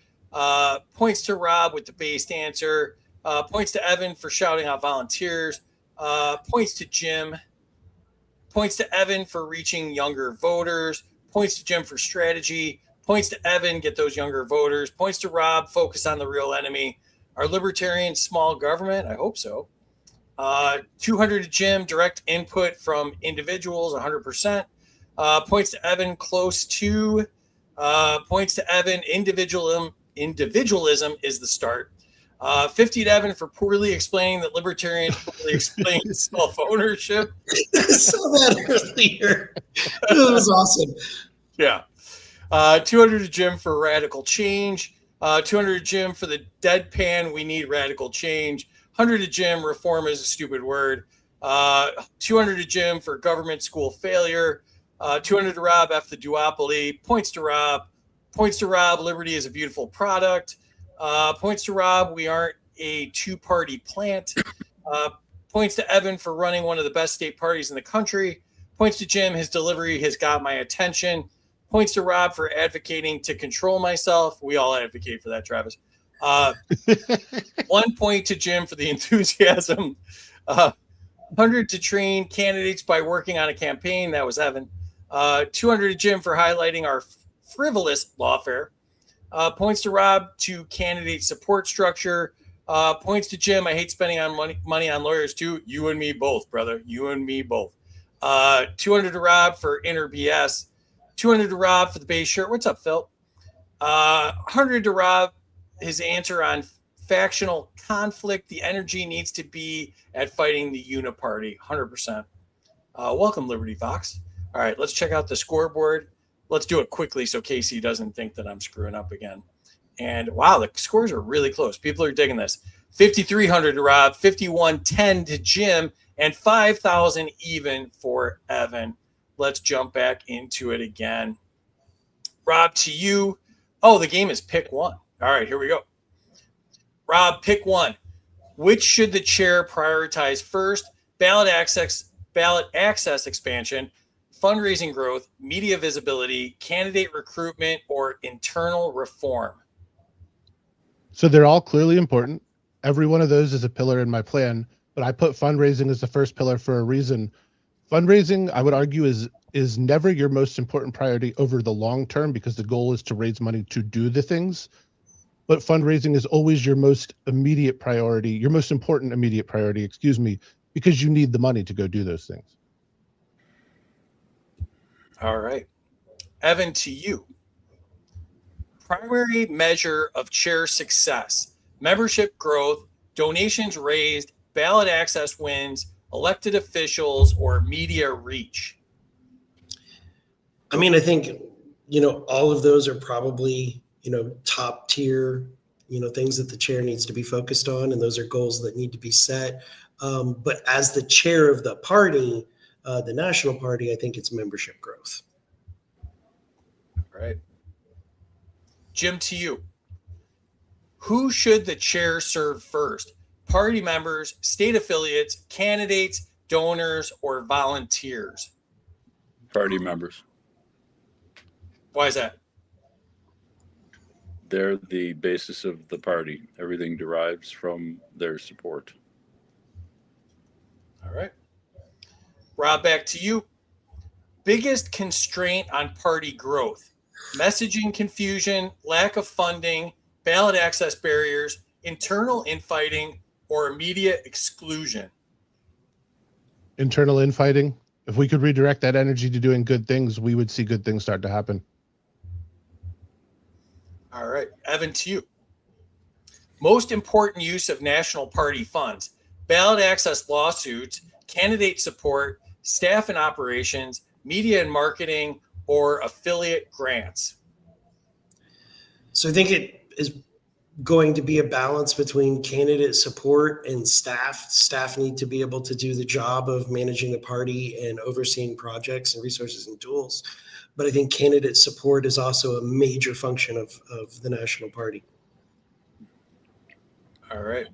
Points to Rob with the based answer. Points to Evan for shouting out volunteers. Points to Jim. Points to Evan for reaching younger voters. Points to Jim for strategy. Points to Evan, get those younger voters. Points to Rob, focus on the real enemy. Are libertarians small government? I hope so. 200 to Jim, direct input from individuals, 100%. Points to Evan, close to. Points to Evan, individualism is the start. 50 to Evan for poorly explaining that libertarians poorly explain self-ownership. I saw that earlier. That was awesome. Yeah. 200 to Jim for radical change. 200 to Jim for the deadpan, we need radical change. 100 to Jim, reform is a stupid word. 200 to Jim for government school failure. 200 to Rob, F the duopoly. Points to Rob. Points to Rob, liberty is a beautiful product. Points to Rob, we aren't a two-party plant. Points to Evan for running one of the best state parties in the country. Points to Jim, his delivery has got my attention. Points to Rob for advocating to control myself. We all advocate for that, Travis. 1 point to Jim for the enthusiasm. 100 to train candidates by working on a campaign. That was Evan. 200 to Jim for highlighting our frivolous lawfare. Points to Rob to candidate support structure. Points to Jim. I hate spending on money on lawyers too. You and me both, brother. You and me both. 200 to Rob for inner BS. 200 to Rob for the base shirt. What's up, Phil? 100 to Rob, his answer on factional conflict. The energy needs to be at fighting the uniparty. 100%. Welcome, Liberty Fox. All right, let's check out the scoreboard. Let's do it quickly so Casey doesn't think that I'm screwing up again. And wow, the scores are really close. People are digging this. 5,300 to Rob, 5,110 to Jim, and 5,000 even for Evan. Let's jump back into it again. Rob, to you. Oh, the game is pick one. All right, here we go. Rob, pick one. Which should the chair prioritize first? Ballot access expansion, fundraising growth, media visibility, candidate recruitment, or internal reform? So they're all clearly important. Every one of those is a pillar in my plan, but I put fundraising as the first pillar for a reason. Fundraising, I would argue, is never your most important priority over the long term because the goal is to raise money to do the things. But fundraising is always your most immediate priority, your most important immediate priority, excuse me, because you need the money to go do those things. All right. Evan, to you. Primary measure of chair success, membership growth, donations raised, ballot access wins, elected officials, or media reach? I mean, I think, all of those are probably, top tier, things that the chair needs to be focused on. And those are goals that need to be set. But as the chair of the party, the national party, I think it's membership growth. All right. Jim, to you. Who should the chair serve first? Party members, state affiliates, candidates, donors, or volunteers? Party members. Why is that? They're the basis of the party. Everything derives from their support. All right. Rob, back to you. Biggest constraint on party growth: messaging confusion, lack of funding, ballot access barriers, internal infighting, or media exclusion? Internal infighting. If we could redirect that energy to doing good things, we would see good things start to happen. All right. Evan, to you. Most important use of national party funds: ballot access lawsuits, candidate support, staff and operations, media and marketing, or affiliate grants? So I think it is going to be a balance between candidate support and staff. Staff need to be able to do the job of managing the party and overseeing projects and resources and tools. But I think candidate support is also a major function of the national party. All right.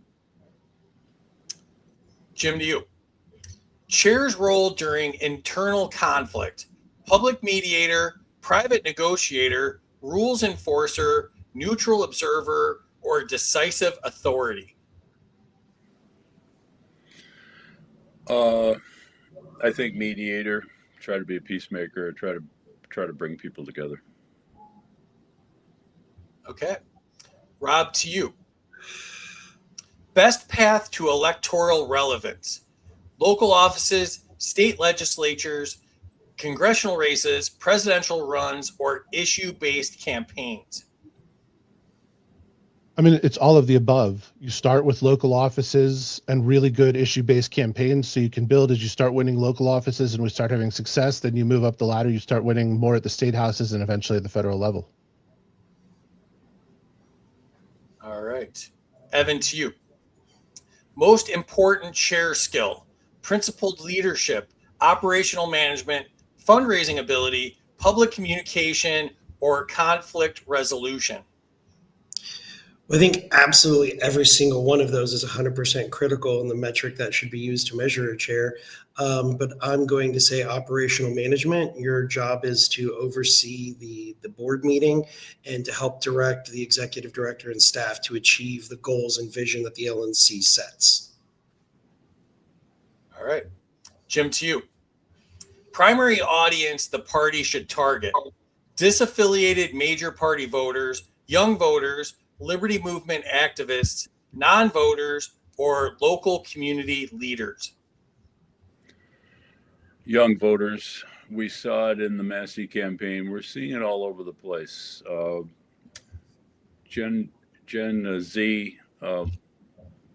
Jim, to you. Chair's role during internal conflict: public mediator, private negotiator, rules enforcer, neutral observer, or decisive authority? I think mediator, try to be a peacemaker, try to bring people together. Okay. Rob, to you. Best path to electoral relevance: local offices, state legislatures, congressional races, presidential runs, or issue-based campaigns? I mean, it's all of the above. You start with local offices and really good issue-based campaigns, so you can build as you start winning local offices and we start having success. Then you move up the ladder, you start winning more at the state houses and eventually at the federal level. All right. Evan, to you. Most important chair skill: principled leadership, operational management, fundraising ability, public communication, or conflict resolution? I think absolutely every single one of those is 100% critical in the metric that should be used to measure a chair. But I'm going to say operational management. Your job is to oversee the board meeting and to help direct the executive director and staff to achieve the goals and vision that the LNC sets. All right. Jim, to you. Primary audience the party should target: disaffiliated major party voters, young voters, Liberty Movement activists, non-voters, or local community leaders? Young voters. We saw it in the Massey campaign. We're seeing it all over the place. Gen Z,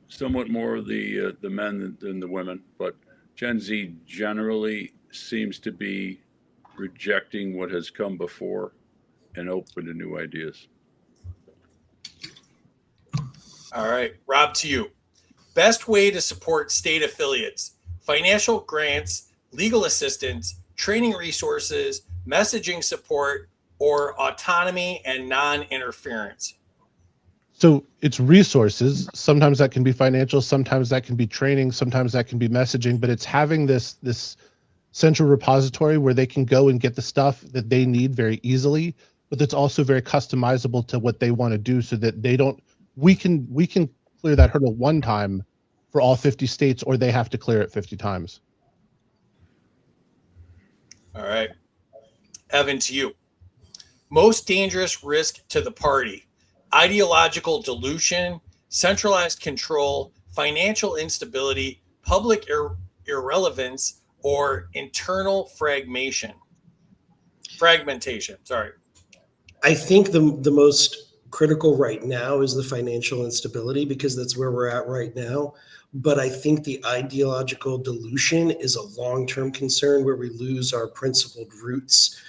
somewhat more of the men than the women, but Gen Z generally seems to be rejecting what has come before and open to new ideas. All right. Rob, to you. Best way to support state affiliates: financial grants, legal assistance, training resources, messaging support, or autonomy and non-interference? So it's resources. Sometimes that can be financial, sometimes that can be training, sometimes that can be messaging, but it's having this central repository where they can go and get the stuff that they need very easily, but that's also very customizable to what they want to do, so that they don't, we can clear that hurdle one time for all 50 states, or they have to clear it 50 times. All right. Evan, to you. Most dangerous risk to the party: ideological dilution, centralized control, financial instability, public irrelevance, or internal fragmentation. Sorry. I think the most critical right now is the financial instability, because that's where we're at right now. But I think the ideological dilution is a long-term concern, where we lose our principled roots,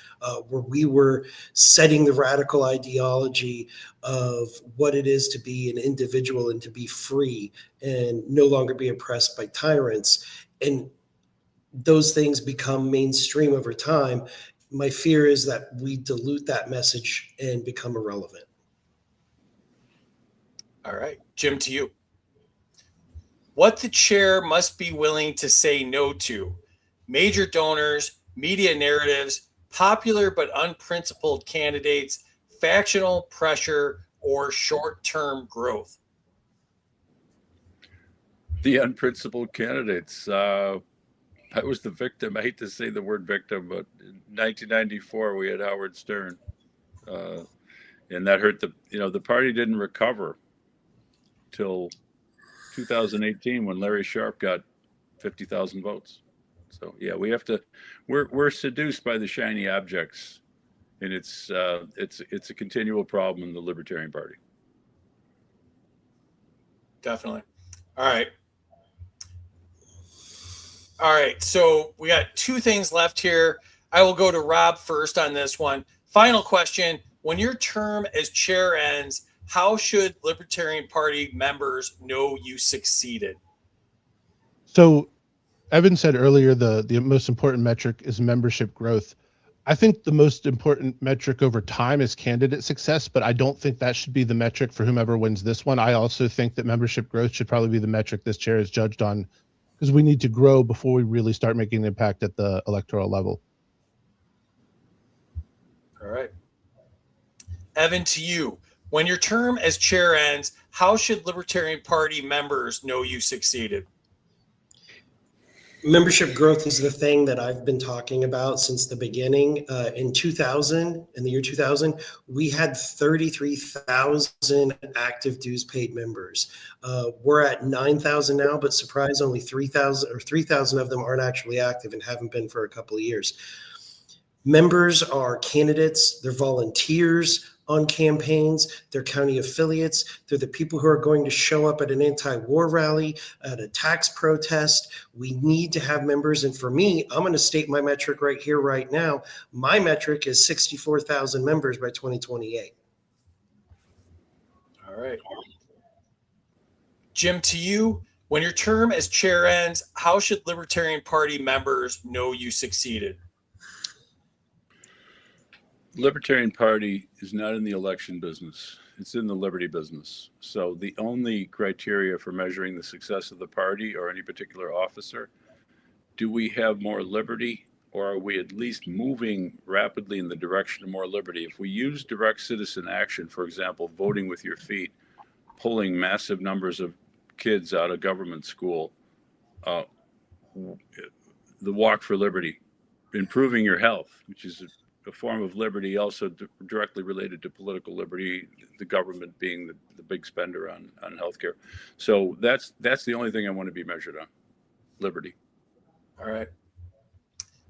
where we were setting the radical ideology of what it is to be an individual and to be free and no longer be oppressed by tyrants. And those things become mainstream over time. My fear is that we dilute that message and become irrelevant. All right. Jim, to you. What the chair must be willing to say no to: major donors, media narratives, popular but unprincipled candidates, factional pressure, or short-term growth? The unprincipled candidates. I was the victim. I hate to say the word victim, but in 1994 we had Howard Stern, and that hurt the party didn't recover till 2018 when Larry Sharp got 50,000 votes. So yeah, we have to. We're seduced by the shiny objects, and it's a continual problem in the Libertarian Party. Definitely. All right. So we got two things left here. I will go to Rob first on this one. Final question: when your term as chair ends, how should Libertarian Party members know you succeeded? So Evan said earlier the most important metric is membership growth. I think the most important metric over time is candidate success, but I don't think that should be the metric for whomever wins this one. I also think that membership growth should probably be the metric this chair is judged on, because we need to grow before we really start making an impact at the electoral level. All right. Evan, to you. When your term as chair ends, how should Libertarian Party members know you succeeded? Membership growth is the thing that I've been talking about since the beginning. In the year 2000, we had 33,000 active dues paid members. We're at 9,000 now, but surprise, only 3,000 of them aren't actually active and haven't been for a couple of years. Members are candidates, they're volunteers on campaigns, they're county affiliates, they're the people who are going to show up at an anti-war rally, at a tax protest. We need to have members. And for me, I'm going to state my metric right here, right now. My metric is 64,000 members by 2028. All right. Jim, to you, when your term as chair ends, how should Libertarian Party members know you succeeded? Libertarian Party is not in the election business. It's in the liberty business. So the only criteria for measuring the success of the party or any particular officer, do we have more liberty, or are we at least moving rapidly in the direction of more liberty? If we use direct citizen action, for example, voting with your feet, pulling massive numbers of kids out of government school, the walk for liberty, improving your health, which is a form of liberty, also directly related to political liberty, the government being the big spender on healthcare. So that's the only thing I want to be measured on, liberty. All right.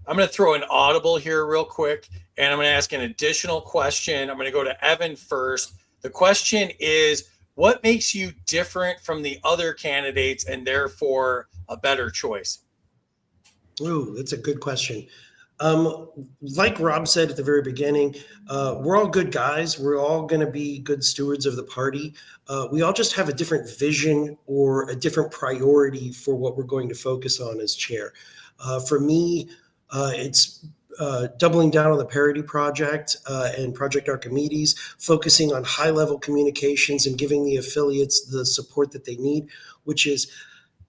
I'm going to throw an audible here real quick, and I'm going to ask an additional question. I'm going to go to Evan first. The question is, what makes you different from the other candidates and therefore a better choice? Ooh, that's a good question. Like Rob said at the very beginning, we're all good guys. We're all going to be good stewards of the party. We all just have a different vision or a different priority for what we're going to focus on as chair. For me, it's doubling down on the Parity Project and Project Archimedes, focusing on high-level communications and giving the affiliates the support that they need, which is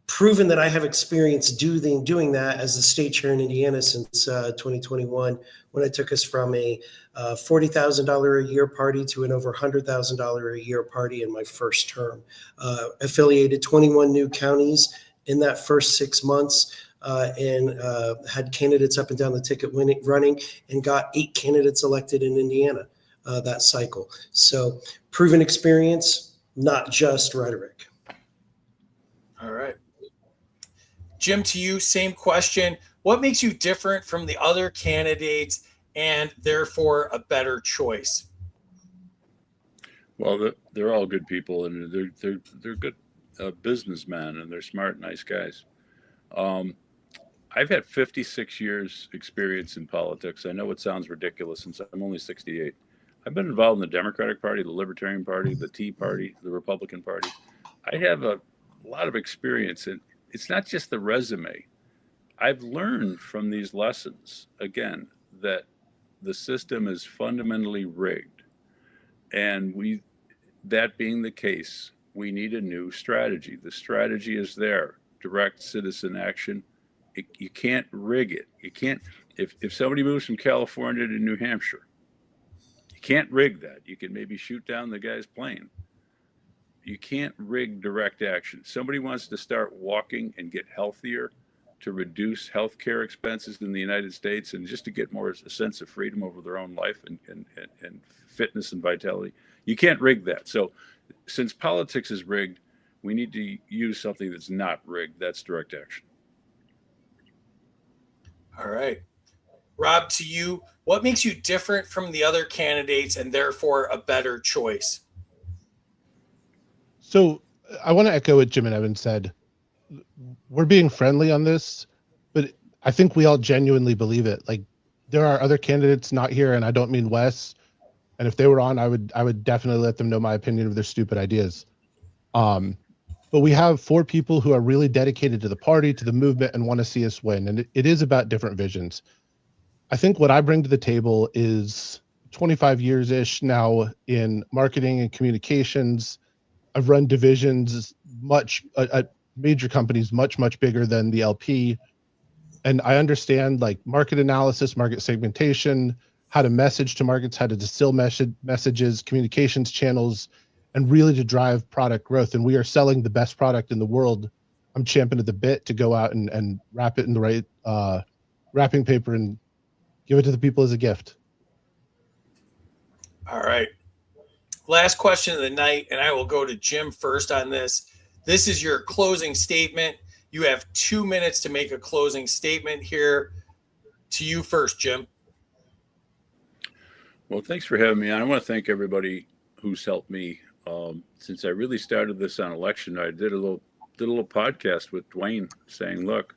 proven that I have experience doing that as the state chair in Indiana since 2021, when I took us from a $40,000 a year party to an over $100,000 a year party in my first term. Affiliated 21 new counties in that first 6 months, and had candidates up and down the ticket running, and got 8 candidates elected in Indiana that cycle. So proven experience, not just rhetoric. All right. Jim, to you, same question. What makes you different from the other candidates and therefore a better choice? Well, they're all good people, and they're good businessmen, and they're smart, nice guys. I've had 56 years experience in politics. I know it sounds ridiculous since I'm only 68. I've been involved in the Democratic Party, the Libertarian Party, the Tea Party, the Republican Party. I have a lot of experience, and it's not just the resume. I've learned from these lessons, again, that the system is fundamentally rigged. And that being the case, we need a new strategy. The strategy is there, direct citizen action. You can't rig it. You can't, if somebody moves from California to New Hampshire, you can't rig that. You can maybe shoot down the guy's plane. You can't rig direct action. Somebody wants to start walking and get healthier to reduce healthcare expenses in the United States and just to get more a sense of freedom over their own life and fitness and vitality. You can't rig that. So since politics is rigged, we need to use something that's not rigged. That's direct action. All right. Rob, to you, what makes you different from the other candidates and therefore a better choice? So I want to echo what Jim and Evan said. We're being friendly on this, but I think we all genuinely believe it. Like, there are other candidates not here, and I don't mean Wes. And if they were on, I would definitely let them know my opinion of their stupid ideas. But we have 4 people who are really dedicated to the party, to the movement, and want to see us win. And it is about different visions. I think what I bring to the table is 25 years-ish now in marketing and communications. I've run divisions at major companies much bigger than the LP. And I understand like market analysis, market segmentation, how to message to markets, how to distill messages, communications channels, and really to drive product growth. And we are selling the best product in the world. I'm champing at the bit to go out and wrap it in the right wrapping paper and give it to the people as a gift. All right. Last question of the night, and I will go to Jim first on this. This is your closing statement. You have 2 minutes to make a closing statement here. To you first, Jim. Well, thanks for having me on. I want to thank everybody who's helped me. Since I really started this on election night, I did a little podcast with Dwayne saying, look,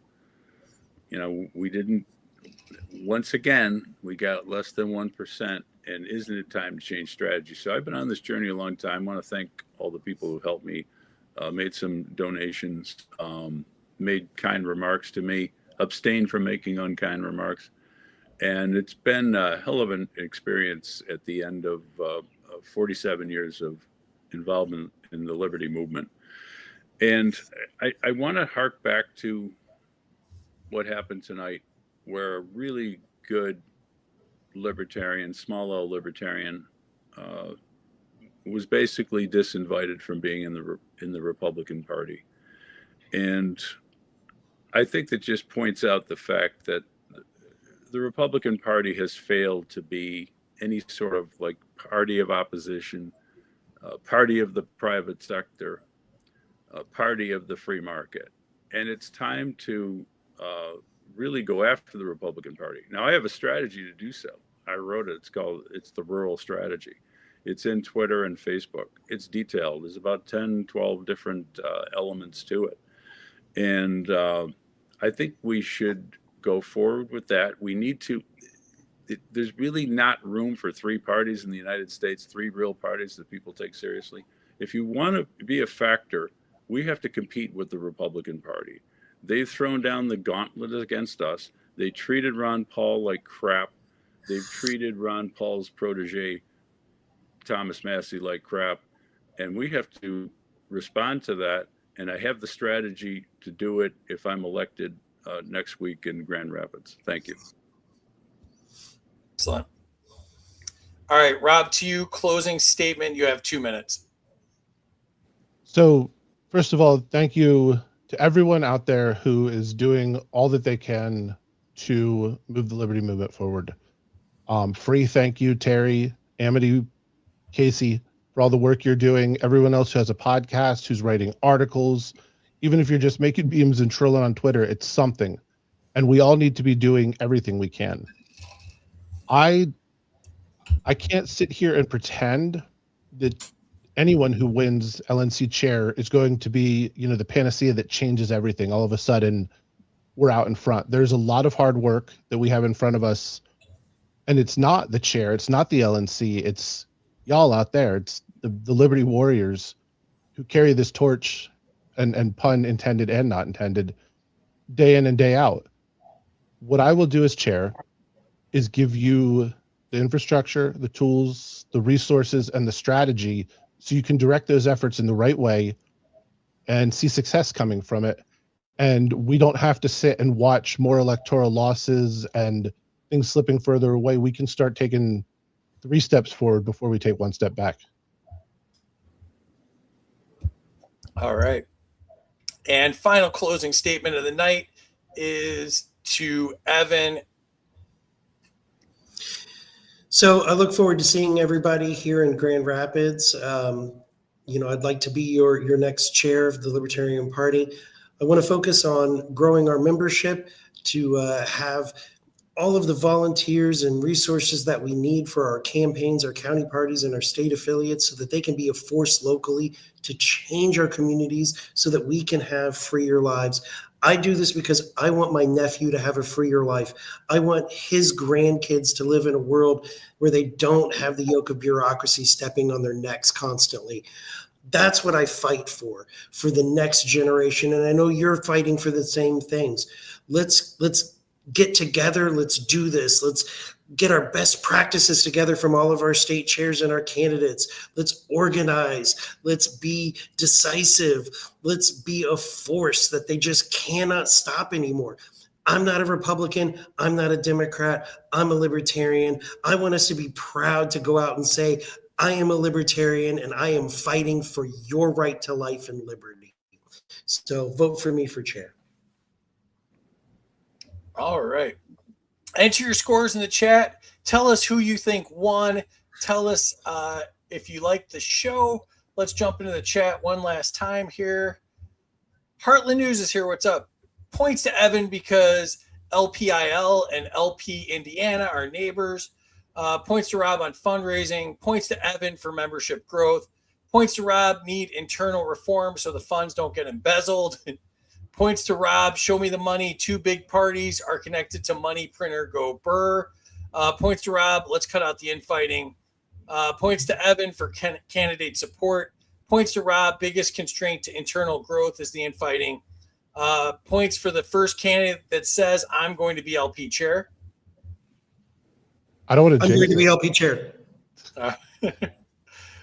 once again, we got less than 1%, and isn't it time to change strategy? So I've been on this journey a long time. I want to thank all the people who helped me, made some donations, made kind remarks to me, abstained from making unkind remarks. And it's been a hell of an experience at the end of 47 years of involvement in the liberty movement. And I want to hark back to what happened tonight, where a really good libertarian, small L libertarian, was basically disinvited from being in the Republican Party. And I think that just points out the fact that the Republican Party has failed to be any sort of like party of opposition, party of the private sector, party of the free market. And it's time to really go after the Republican Party. Now, I have a strategy to do so. I wrote it. It's the rural strategy. It's in Twitter and Facebook. It's detailed. There's about 10, 12 different elements to it. And I think we should go forward with that. We need to, there's really not room for 3 parties in the United States, 3 real parties that people take seriously. If you want to be a factor, we have to compete with the Republican Party. They've thrown down the gauntlet against us. They treated Ron Paul like crap. They've treated Ron Paul's protege, Thomas Massey, like crap. And we have to respond to that. And I have the strategy to do it if I'm elected next week in Grand Rapids. Thank you. Excellent. All right, Rob, to you, closing statement. You have 2 minutes. So first of all, thank you to everyone out there who is doing all that they can to move the liberty movement forward. Free thank you, Terry, Amity, Casey, for all the work you're doing. Everyone else who has a podcast, who's writing articles, even if you're just making beams and trolling on Twitter, it's something. And we all need to be doing everything we can. I can't sit here and pretend that anyone who wins LNC chair is going to be, the panacea that changes everything. All of a sudden, we're out in front. There's a lot of hard work that we have in front of us. And it's not the chair. It's not the LNC. It's y'all out there. It's the Liberty Warriors who carry this torch, and pun intended and not intended, day in and day out. What I will do as chair is give you the infrastructure, the tools, the resources, and the strategy so you can direct those efforts in the right way and see success coming from it. And we don't have to sit and watch more electoral losses and things slipping further away. We can start taking 3 steps forward before we take 1 step back. All right. And final closing statement of the night is to Evan. So I look forward to seeing everybody here in Grand Rapids. I'd like to be your next chair of the Libertarian Party. I want to focus on growing our membership to have all of the volunteers and resources that we need for our campaigns, our county parties, and our state affiliates so that they can be a force locally to change our communities so that we can have freer lives. I do this because I want my nephew to have a freer life. I want his grandkids to live in a world where they don't have the yoke of bureaucracy stepping on their necks constantly. That's what I fight for the next generation. And I know you're fighting for the same things. Let's get together. Let's do this. Let's get our best practices together from all of our state chairs and our candidates. Let's organize. Let's be decisive. Let's be a force that they just cannot stop anymore. I'm not a Republican. I'm not a Democrat. I'm a libertarian. I want us to be proud to go out and say, I am a libertarian and I am fighting for your right to life and liberty. So vote for me for chair. All right. Enter your scores in the chat. Tell us who you think won. Tell us if you liked the show. Let's jump into the chat one last time here. Heartland News is here. What's up? Points to Evan because LPIL and LP Indiana are neighbors. Points to Rob on fundraising. Points to Evan for membership growth. Points to Rob need internal reform so the funds don't get embezzled. Points to Rob, show me the money. 2 big parties are connected to money printer, go Burr. Points to Rob, let's cut out the infighting. Points to Evan for candidate support. Points to Rob, biggest constraint to internal growth is the infighting. Points for the first candidate that says, I'm going to be LP chair. I don't want to. I'm going to be LP chair.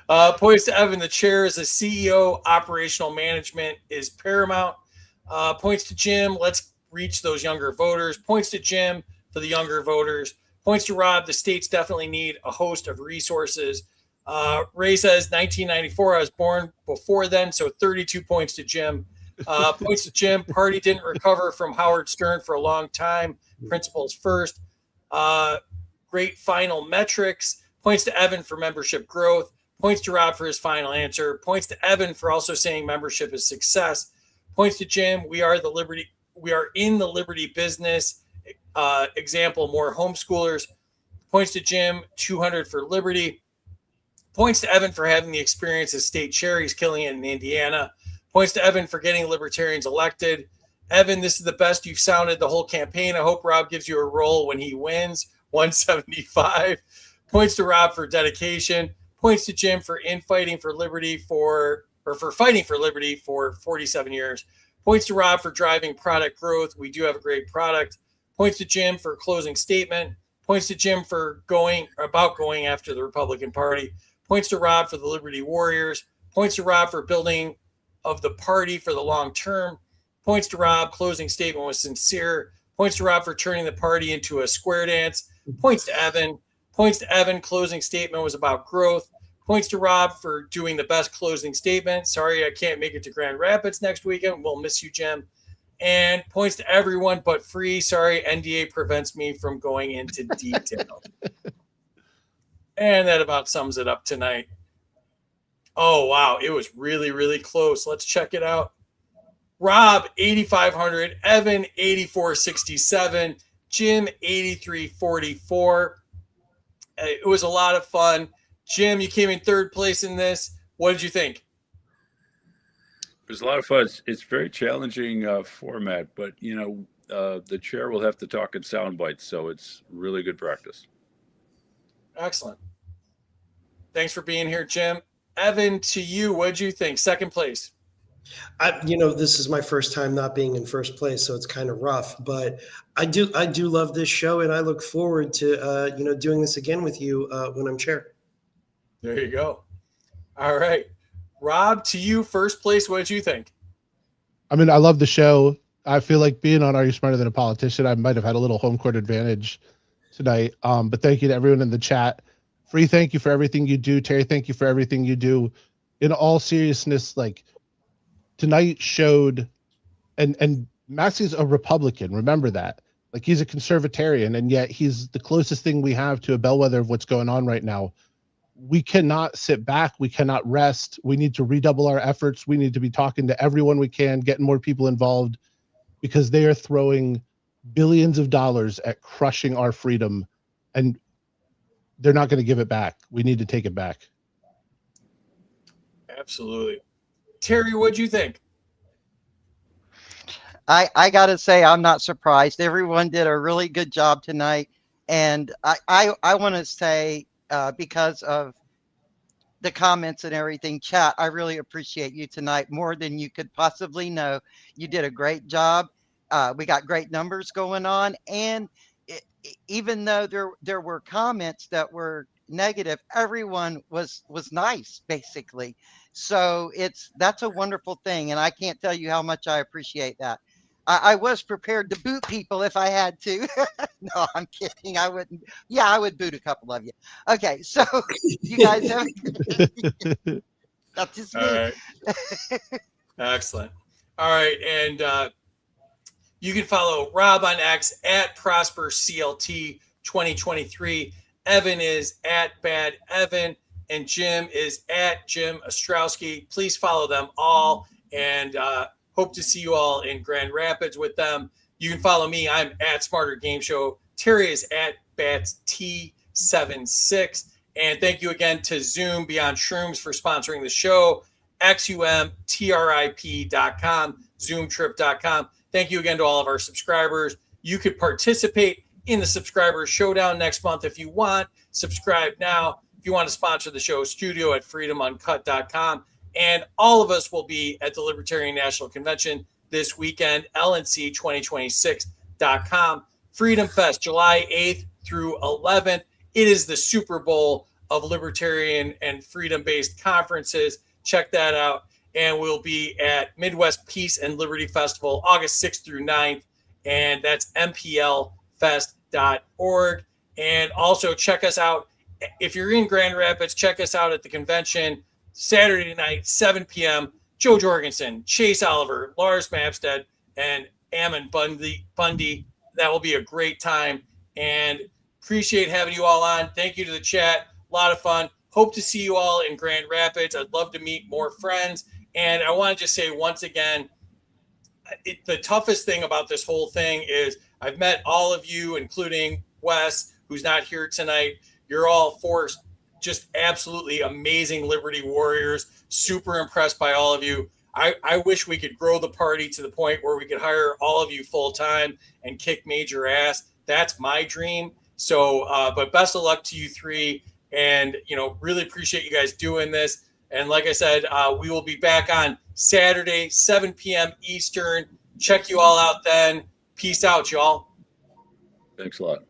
Points to Evan, the chair is a CEO. Operational management is paramount. Points to Jim, let's reach those younger voters. Points to Jim for the younger voters. Points to Rob, the states definitely need a host of resources. Ray says 1994, I was born before then, so 32 points to Jim. Points to Jim, party didn't recover from Howard Stern for a long time. Principles first. Great final metrics. Points to Evan for membership growth. Points to Rob for his final answer. Points to Evan for also saying membership is success. Points to Jim, we are in the liberty business. Example, more homeschoolers. Points to Jim, 200 for liberty. Points to Evan for having the experience as state chair. He's killing it in Indiana. Points to Evan for getting libertarians elected. Evan, this is the best you've sounded the whole campaign. I hope Rob gives you a role when he wins. 175. Points to Rob for dedication. Points to Jim for fighting for liberty for 47 years. Points to Rob for driving product growth. We do have a great product. Points to Jim for closing statement. Points to Jim for going after the Republican Party. Points to Rob for the Liberty Warriors. Points to Rob for building of the party for the long term. Points to Rob, closing statement was sincere. Points to Rob for turning the party into a square dance. Points to Evan. Points to Evan, closing statement was about growth. Points to Rob for doing the best closing statement. Sorry, I can't make it to Grand Rapids next weekend. We'll miss you, Jim. And points to everyone but free. Sorry, NDA prevents me from going into detail. And that about sums it up tonight. Oh, wow. It was really, really close. Let's check it out. Rob, 8,500. Evan, 8,467. Jim, 8,344. It was a lot of fun. Jim, you came in third place in this. What did you think? It was a lot of fun. It's very challenging format, but the chair will have to talk in sound bites, so it's really good practice. Excellent. Thanks for being here, Jim. Evan, to you, what did you think? Second place. This is my first time not being in first place, so it's kind of rough. But I do love this show, and I look forward to doing this again with you when I'm chair. There you go. All right, Rob, to you, first place. What did you think? I mean, I love the show. I feel like being on Are You Smarter Than a Politician, I might have had a little home court advantage tonight. But thank you to everyone in the chat. Free, thank you for everything you do. Terry, thank you for everything you do. In all seriousness, like tonight showed, and Massey's a Republican. Remember that. Like he's a conservatarian, and yet he's the closest thing we have to a bellwether of what's going on right now. We cannot sit back. We cannot rest. We need to redouble our efforts. We need to be talking to everyone we can, getting more people involved, because they are throwing billions of dollars at crushing our freedom, and they're not going to give it back. We need to take it back. Absolutely. Terry, what'd you think? I gotta say, I'm not surprised. Everyone did a really good job tonight. And I want to say, because of the comments and everything, chat, I really appreciate you tonight more than you could possibly know. You did a great job. We got great numbers going on. And even though there were comments that were negative, everyone was nice, basically. So that's a wonderful thing. And I can't tell you how much I appreciate that. I was prepared to boot people if I had to. No, I'm kidding. I wouldn't. Yeah, I would boot a couple of you. Okay, so you guys have that's just All me. right. Excellent. All right. And you can follow Rob on X at ProsperCLT2023. Evan is at Bad Evan, and Jim is at Jim Ostrowski. Please follow them all, and hope to see you all in Grand Rapids with them. You can follow me. I'm at Smarter Game Show. Terry is at BatsT76. And thank you again to Zoom Beyond Shrooms for sponsoring the show, XUMTRIP.com, ZoomTrip.com. Thank you again to all of our subscribers. You could participate in the Subscriber Showdown next month if you want. Subscribe now. If you want to sponsor the show, studio at freedomuncut.com. And all of us will be at the Libertarian National Convention this weekend, LNC2026.com. Freedom Fest, July 8th through 11th. It is the Super Bowl of libertarian and freedom-based conferences. Check that out. And we'll be at Midwest Peace and Liberty Festival, August 6th through 9th. And that's mplfest.org. And also check us out. If you're in Grand Rapids, check us out at the convention Saturday night, 7 p.m. Joe Jorgensen, Chase Oliver, Lars Mapstead, and Ammon Bundy. That will be a great time. And appreciate having you all on. Thank you to the chat. A lot of fun. Hope to see you all in Grand Rapids. I'd love to meet more friends. And I want to just say once again, the toughest thing about this whole thing is I've met all of you, including Wes, who's not here tonight. You're all four just absolutely amazing Liberty warriors. Super impressed by all of you. I wish we could grow the party to the point where we could hire all of you full time and kick major ass. That's my dream. So, but best of luck to you three. And, really appreciate you guys doing this. And like I said, we will be back on Saturday, 7 p.m. Eastern. Check you all out then. Peace out, y'all. Thanks a lot.